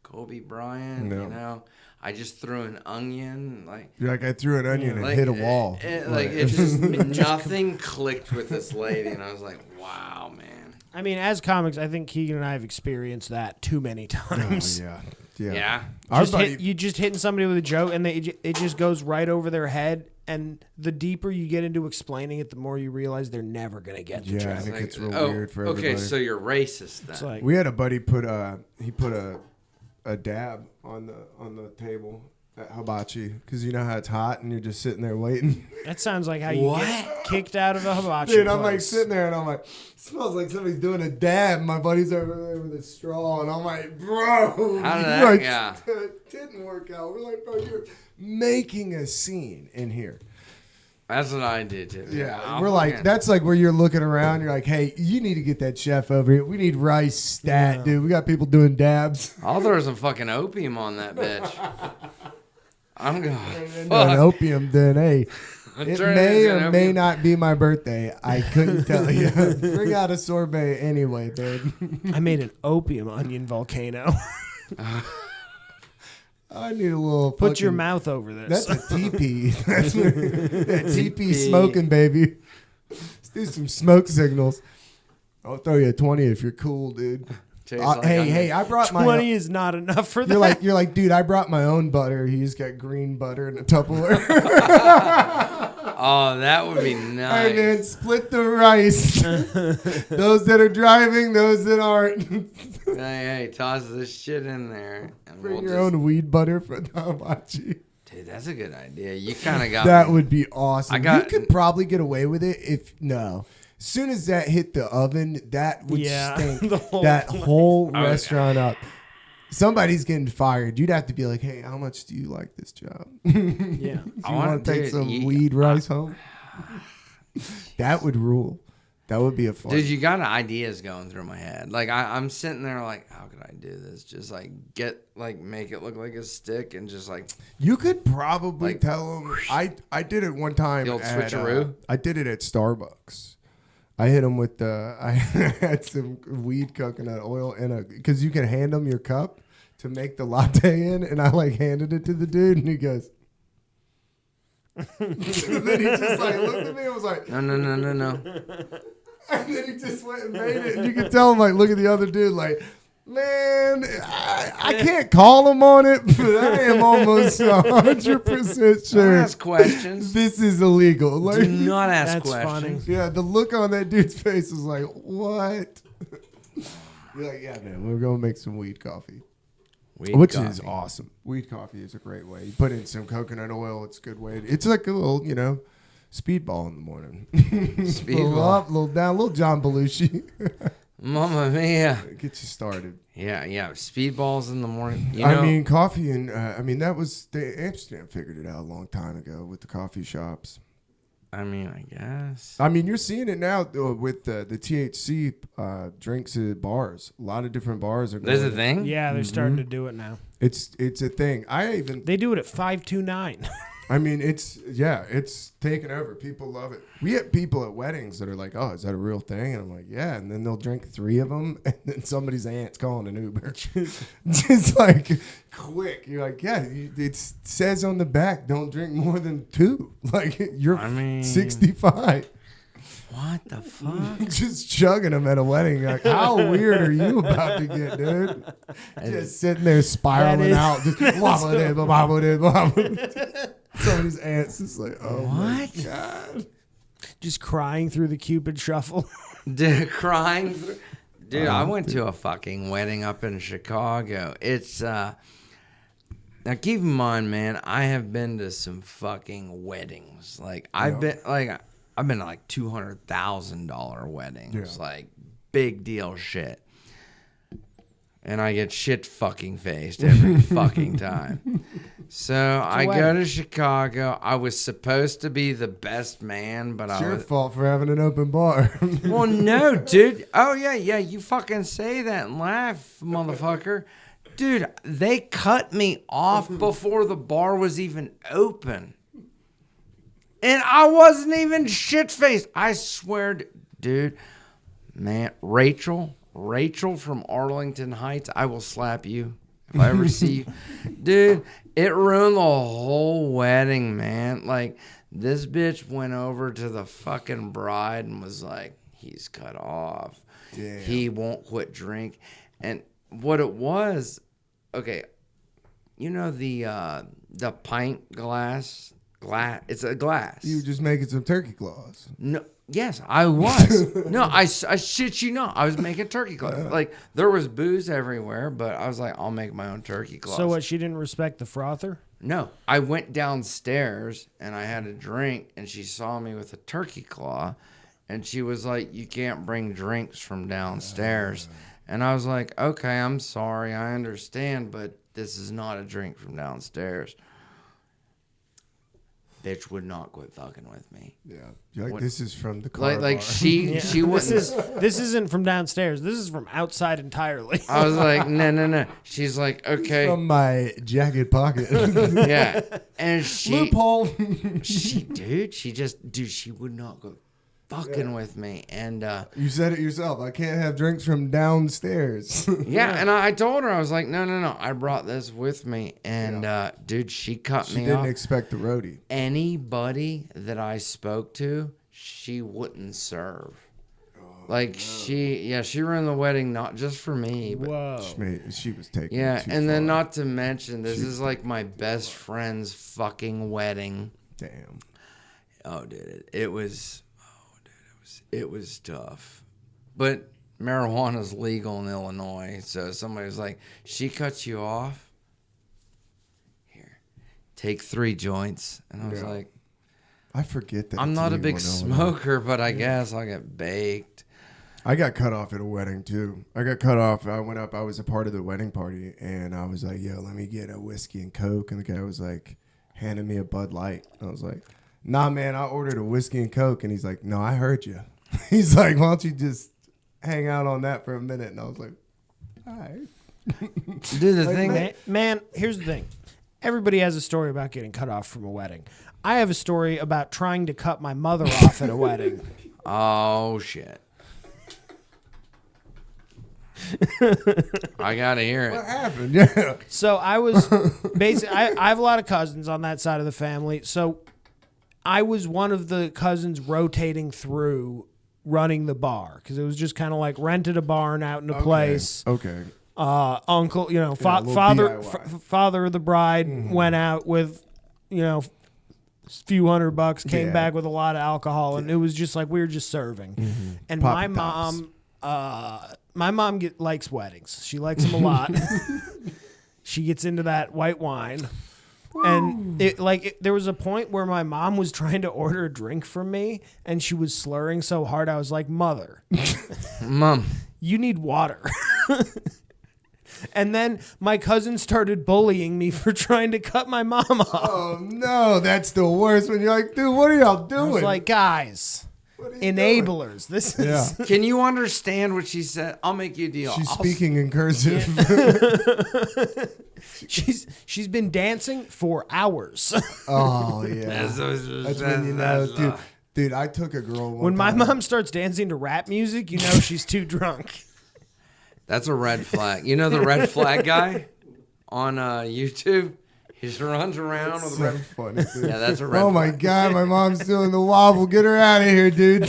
Kobe Bryant, No. you know. I just threw an onion, like You're like, I threw an onion and like, hit a wall. It just nothing clicked with this lady, and I was like, wow, man. I mean, as comics, I think Keegan and I have experienced that too many times. Yeah. Yeah. Our Just buddy, you just hitting somebody with a joke, and it just goes right over their head. And the deeper you get into explaining it, the more you realize they're never gonna get the Yeah, I joke. think it's real oh, weird for okay, everybody. so you're racist then. It's like, We had a buddy put a dab on the table at Hibachi because you know how it's hot and you're just sitting there waiting. that sounds like how you get kicked out of a hibachi Dude, I'm like place. sitting there and I'm like, smells like somebody's doing a dab. My buddy's over there with a straw and I'm like, bro, How did you that- like, yeah. it didn't work out. We're like, bro, you're making a scene in here. That's what I did too. Yeah, I'll we're like, fucking- that's like where you're looking around. You're like, hey, you need to get that chef over here. We need rice stat, dude. We got people doing dabs. I'll throw some fucking opium on that bitch. I'm going. And Fuck. opium, then hey, it turning may into or an may opium. not be my birthday. I couldn't tell you. Bring out a sorbet anyway, babe. I made an opium onion volcano. I need a little. Put your fucking- mouth over this. That's a teepee. That's that teepee smoking, baby. Let's do some smoke signals. I'll throw you a 20 if you're cool, dude. Tastes like Hey, onion. hey, I brought my. 20 is not enough for that. You're like, dude, I brought my own butter. He's got green butter in a Tupperware. Oh, that would be Hey, nice. man, split the rice. Those that are driving, those that aren't. Hey, toss this shit in there. And Bring we'll your just, own weed butter for the hibachi. Dude, that's a good idea. You kind of got That me. would be awesome. I got- You could probably get away with it if no. As soon as that hit the oven, that would Yeah, stink the whole that whole yeah. restaurant up. Somebody's getting fired. You'd have to be like, hey, how much do you like this job? Yeah. Do I you wanna want to take do- some you- weed rice home? That would rule. That would be a fun. Dude, you got ideas going through my head. Like I'm sitting there like, how could I do this? Just like make it look like a stick and just like You could probably Like- tell them. I did it one time. The old at, switcheroo? I did it at Starbucks. I hit them with I had some weed coconut oil in because you can hand them your cup to make the latte in, and I like handed it to the dude, and he goes. And then he just like looked at me and was like, no. and then he just went and made it, and you could tell him like, look at the other dude, like. Man, I can't call him on it, but I am almost 100% Don't sure ask questions. this is illegal. Like, Do not ask That's questions. yeah, the look on that dude's face was like, what? You're like, yeah, man, we're going to make some weed coffee, Weed which coffee. is awesome. Weed coffee is a great way. You put in some coconut oil, it's a good way. It's like a little, speedball in the morning. Speedball. Little up, little down, little John Belushi. Mamma mia. Get you started. Yeah. Speedballs in the morning. I mean, coffee and that was Amsterdam figured it out a long time ago with the coffee shops. I guess. I mean, you're seeing it now with the THC drinks at bars. A lot of different bars are. There's a going- thing. Yeah, they're starting to do it now. It's a thing. They do it at 529. I mean, it's taken over. People love it. We have people at weddings that are like, "Oh, is that a real thing?" And I'm like, "Yeah." And then they'll drink 3 of them, and then somebody's aunt's calling an Uber. Just like quick. You're like, "Yeah." It says on the back, "Don't drink more than 2." Like you're 65. What the fuck? Just chugging them at a wedding. Like, how weird are you about to get, dude? Just sitting there spiraling out. Just wobble it, wobble it, wobble it. Somebody's aunt's just like, oh my God. Just crying through the Cupid shuffle. Dude, crying. Dude, I went to a fucking wedding up in Chicago. It's, now keep in mind, man, I have been to some fucking weddings. Like, I've been to like $200,000 weddings. Yeah. Like, big deal shit. And I get shit fucking faced every fucking time. So I go to Chicago. I was supposed to be the best man, but It's I your was. fault for having an open bar. Well, no, dude. Oh, yeah. You fucking say that and laugh, motherfucker. Dude, they cut me off before the bar was even open. And I wasn't even shit-faced. I swear, dude. Man, Rachel from Arlington Heights, I will slap you if I ever see you. Dude, it ruined the whole wedding, man. Like, this bitch went over to the fucking bride and was like, he's cut off. Damn. He won't quit drink. And what it was, okay, you know the pint glass? It's a glass. You were just making some turkey claws. No, yes, I was. No, I shit you not. I was making turkey claws. Like, there was booze everywhere, but I was like, I'll make my own turkey claws. So what, she didn't respect the frother? No, I went downstairs and I had a drink, and she saw me with a turkey claw, and she was like, you can't bring drinks from downstairs. And I was like, okay, I'm sorry, I understand, but this is not a drink from downstairs. Bitch would not quit fucking with me. Yeah. You're like, this is from the car Like bar. she wouldn't. This isn't from downstairs. This is from outside entirely. I was like, no. She's like, okay. From my jacket pocket. Yeah. And she Loophole. she would not go fucking with me. And You said it yourself. I can't have drinks from downstairs. yeah, and I told her, I was like, no. I brought this with me. And dude, she cut She me didn't off. expect the roadie. Anybody that I spoke to, she wouldn't serve. She ruined the wedding not just for me, but Whoa. She was taking yeah, it too and then far. not to mention, this is like my best friend's fucking wedding. Damn. Oh, dude, it was tough. But marijuana's legal in Illinois, so somebody was like, she cuts you off? Here, take 3 joints. And I was Yeah. like, I forget that. I'm it's not a legal big in Illinois. smoker, but I guess I'll get baked. I got cut off at a wedding too. I got cut off. I went up. I was a part of the wedding party, and I was like, "Yo, let me get a whiskey and Coke." And the guy was like, handing me a Bud Light. I was like, "Nah, man, I ordered a whiskey and Coke." And he's like, "No, I heard you." He's like, "Why don't you just hang out on that for a minute?" And I was like, "All right." Dude, the thing, Man, here's the thing. Everybody has a story about getting cut off from a wedding. I have a story about trying to cut my mother off at a wedding. oh shit. I gotta hear What it. happened? Yeah. So I was basically, I have a lot of cousins on that side of the family. So I was one of the cousins rotating through running the bar because it was just kind of like rented a barn out in a place. Okay. Uncle, little father, DIY. father of the bride went out with, a few $100, came Yeah. back with a lot of alcohol, and it was just like we were just serving. And Poppy my mom likes weddings. She likes them a lot. She gets into that white wine. And there was a point where my mom was trying to order a drink from me, and she was slurring so hard. I was like, "Mother, Mom. you need water." And then my cousin started bullying me for trying to cut my mom off. Oh no, that's the worst when you're like, dude, what are y'all I doing? was like, guys, What are you doing? enablers. This is Yeah. Can you understand what she said? I'll make you a deal. She's I'll speaking in cursive. she's been dancing for hours. Oh yeah. That's That's when you know, dude. I took a girl one When my time. mom starts dancing to rap music, you know she's too drunk. That's a red flag. You know the red flag guy on YouTube? He just runs around with a So red. funny, dude. Yeah, that's a red Oh my flag. god, my mom's doing the wobble. Get her out of here, dude.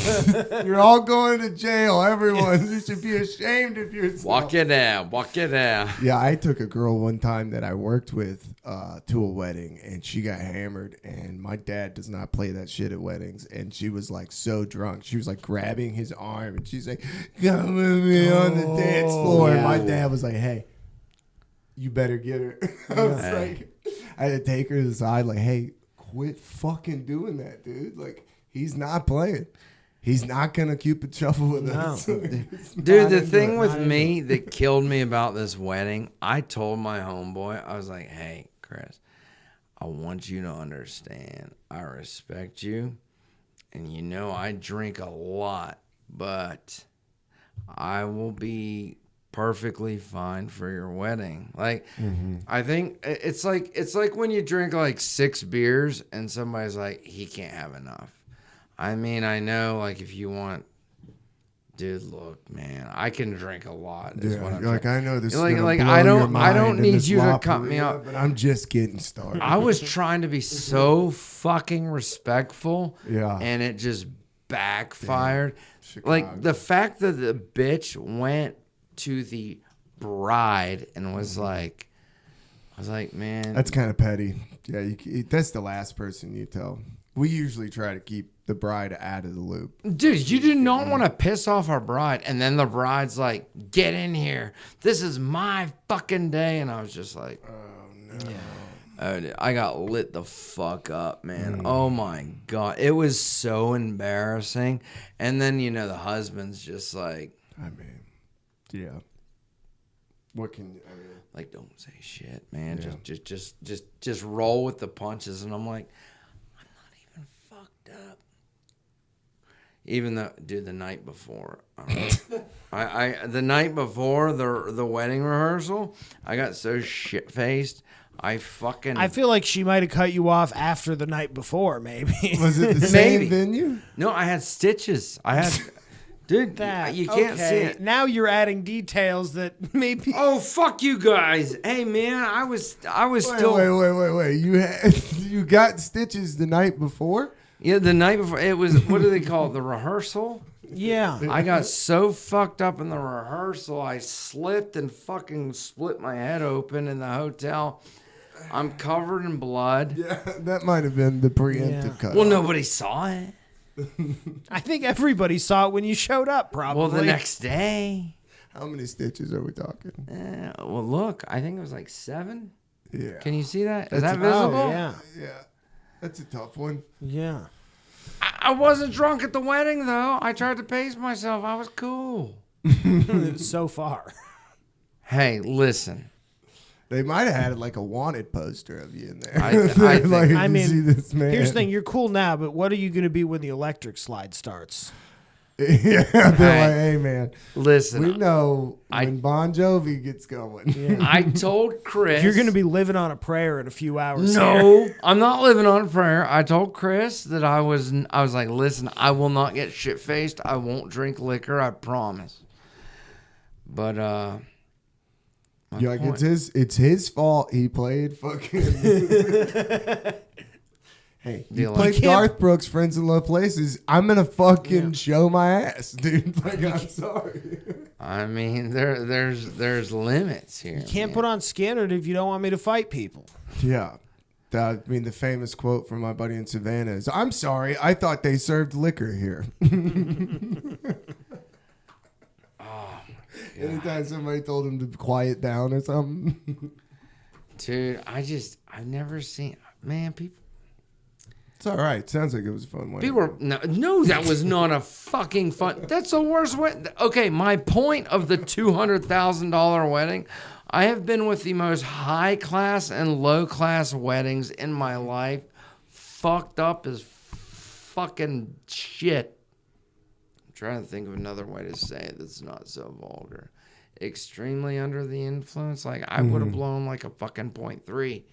You're all going to jail. Everyone, you should be ashamed of yourself. Walk it down. Walk it down. Yeah, I took a girl one time that I worked with to a wedding, and she got hammered. And my dad does not play that shit at weddings. And she was like so drunk, she was like grabbing his arm, and she's like, "Come with me on the dance floor." And my dad was like, "Hey, you better get her." I was like, I had to take her to the side, like, "Hey, quit fucking doing that, dude. Like, he's not playing. He's not gonna Cupid shuffle with us." Dude, the thing with me that killed me about this wedding, I told my homeboy, I was like, "Hey, Chris, I want you to understand, I respect you, and you know I drink a lot, but I will be perfectly fine for your wedding." Like, I think it's like when you drink like 6 beers and somebody's like, he can't have enough. I mean, I know, like, if you want, dude, look, man, I can drink a lot. Is what I'm you're like, saying. I know this. Like- is like, gonna I blow your don't- I don't mind in need this you to La cut me Paria, up. but I'm just getting started. I was trying to be so fucking respectful, Yeah. and it just backfired. Chicago. Like, the fact that the bitch went to the bride and was like, I was like, man, That's kind of petty. Yeah, that's the last person you tell. We usually try to keep the bride out of the loop. dude, you do not want to piss off our bride. And then the bride's like, get in here. This is my fucking day. And I was just like, oh, dude, I got lit the fuck up, man. Oh my God. It was so embarrassing. And then, you know, the husband's just like, I mean, yeah. What can you? I mean, like, don't say shit, man. Yeah. Just roll with the punches. And I'm like, I'm not even fucked up. Even though, dude, the night before, I the night before the wedding rehearsal, I got so shit faced. I I feel like she might have cut you off after the night before, maybe. was it the Maybe. same venue? no, I had stitches. I had, dude, you can't see Okay, Now you're adding details that maybe. Oh, fuck you guys. Hey, man, I was still. Wait. You got stitches the night before? Yeah, the night before, it was, what do they call it? The rehearsal? Yeah. I got so fucked up in the rehearsal, I slipped and fucking split my head open in the hotel. I'm covered in blood. Yeah, that might have been the preemptive Yeah. cut. Well, nobody saw it. I think everybody saw it when you showed up, probably. Well, the next day. How many stitches are we talking? Well, look, I think it was like 7. Yeah. Can you see that? Is That's that a- visible? Oh, yeah. Yeah. That's a tough one. Yeah. I wasn't drunk at the wedding, though. I tried to pace myself. I was cool. So far. Hey, listen. They might have had like a wanted poster of you in there. I think- like, I you mean, see this man. Here's the thing. You're cool now, but what are you going to be when the electric slide starts? Yeah, they're like, hey man, Listen. we know I- when Bon Jovi gets going. I told Chris. You're going to be living on a prayer in a few hours. here. No, I'm not living on a prayer. I told Chris that I was like, listen, I will not get shit faced. I won't drink liquor. I promise. But You're like, it's his fault. He played fucking. Hey, you Deal played like- Garth Brooks' "Friends in Low Places." I'm gonna fucking show my ass, dude. Like, I'm sorry. I mean, there's limits here. You can't put on Skinner if you don't want me to fight people. Yeah. I mean, the famous quote from my buddy in Savannah is, "I'm sorry, I thought they served liquor here." Anytime somebody told him to quiet down or something. Dude, I've never seen, man, people. It's all right. Sounds like it was a fun one. People are, no, that was not a fucking fun. That's the worst way. Okay, my point of the $200,000 wedding, I have been with the most high class and low class weddings in my life. Fucked up as fucking shit. trying to think of another way to say it that's not so vulgar. Extremely under the influence. Like, I would have blown like a fucking .3.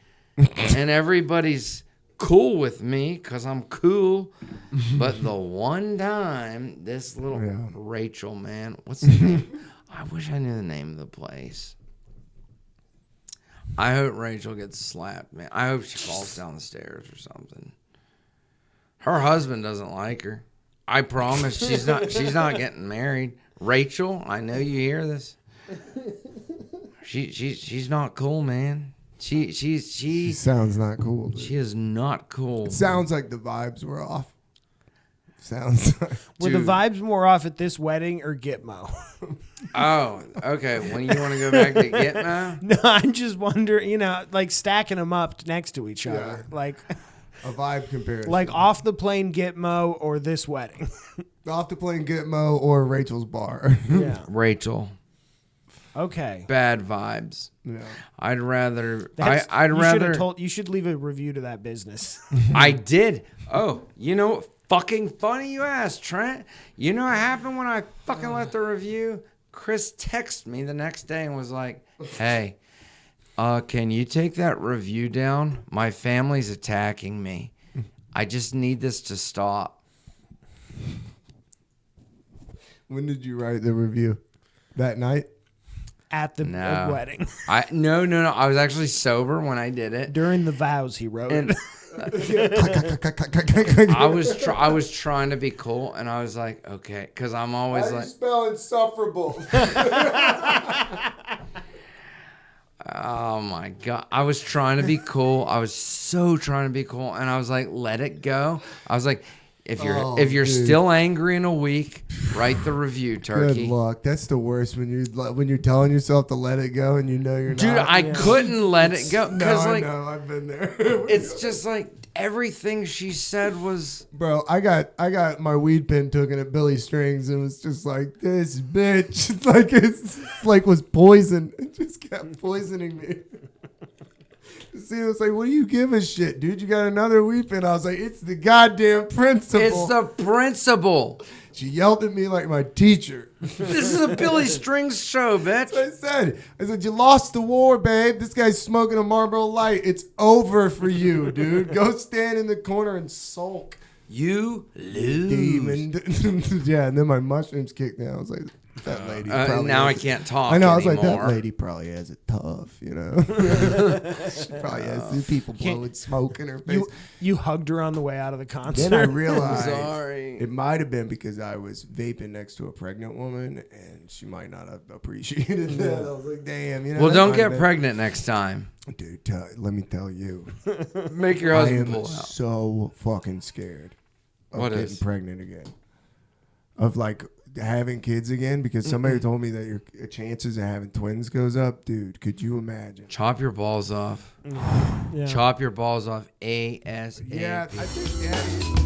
And everybody's cool with me because I'm cool. But the one time, this little Rachel, man, what's the name? I wish I knew the name of the place. I hope Rachel gets slapped, man. I hope she falls down the stairs or something. Her husband doesn't like her. I promise she's not getting married. Rachel, I know you hear this. She's not cool, man. She sounds not cool. Dude. She is not cool. It sounds like the vibes were off. Sounds like, Were the vibes more off at this wedding or Gitmo? Oh, okay. When you want to go back to Gitmo? No, I'm just wondering, you know, like stacking them up next to each other. Like a vibe comparison. like off the plane Gitmo or this wedding. Off the plane Gitmo or Rachel's bar. Yeah. Rachel. Okay. Bad vibes. Yeah. I'd rather. That's- I'd you rather. should have you should leave a review to that business. I did. Oh, you know, fucking funny you asked, Trent. You know what happened when I fucking left the review? Chris texted me the next day and was like, "Hey, can you take that review down? My family's attacking me. I just need this to stop." When did you write the review? That night? At the No. wedding. No. I was actually sober when I did it. During the vows he wrote And it. I was trying to be cool, and I was like, okay, because I'm always like, spell insufferable? oh my god, I was trying to be cool. I was so trying to be cool, and I was like, let it go. I was like, if you're dude. still angry in a week, write the review, Good turkey. luck. That's the worst when you're telling yourself to let it go and you know you're Dude, not. I couldn't let it go No, because I know. I've been there. it's just like everything she said was. Bro, I got my weed pen taken at Billy Strings and it was just like, this bitch. It's like was poison. It just kept poisoning me. See, it was like, what do you give a shit, dude? You got another weed pen. I was like, it's the goddamn principle. It's the principle. She yelled at me like my teacher. This is a Billy Strings show, bitch. I said, you lost the war, babe. This guy's smoking a Marlboro Light. It's over for you, dude. Go stand in the corner and sulk. You lose. Demon. Yeah, and then my mushrooms kicked in. I was like, that lady. Probably now I has it- can't talk I know. I was anymore. like, that lady probably has it tough, you know. She probably has two people blowing smoke in her face. You hugged her on the way out of the concert. Then I realized Sorry. it might have been because I was vaping next to a pregnant woman, and she might not have appreciated that. I was like, damn, you know. Well, that don't might get have been- pregnant next time. Dude. Let me tell you, Make your I husband am pull out. so fucking scared of What getting is? pregnant again, of like having kids again, because somebody told me that your chances of having twins goes up. Dude, could you imagine? Chop your balls off. Yeah. Chop your balls off ASAP. Yeah, I think. Yeah.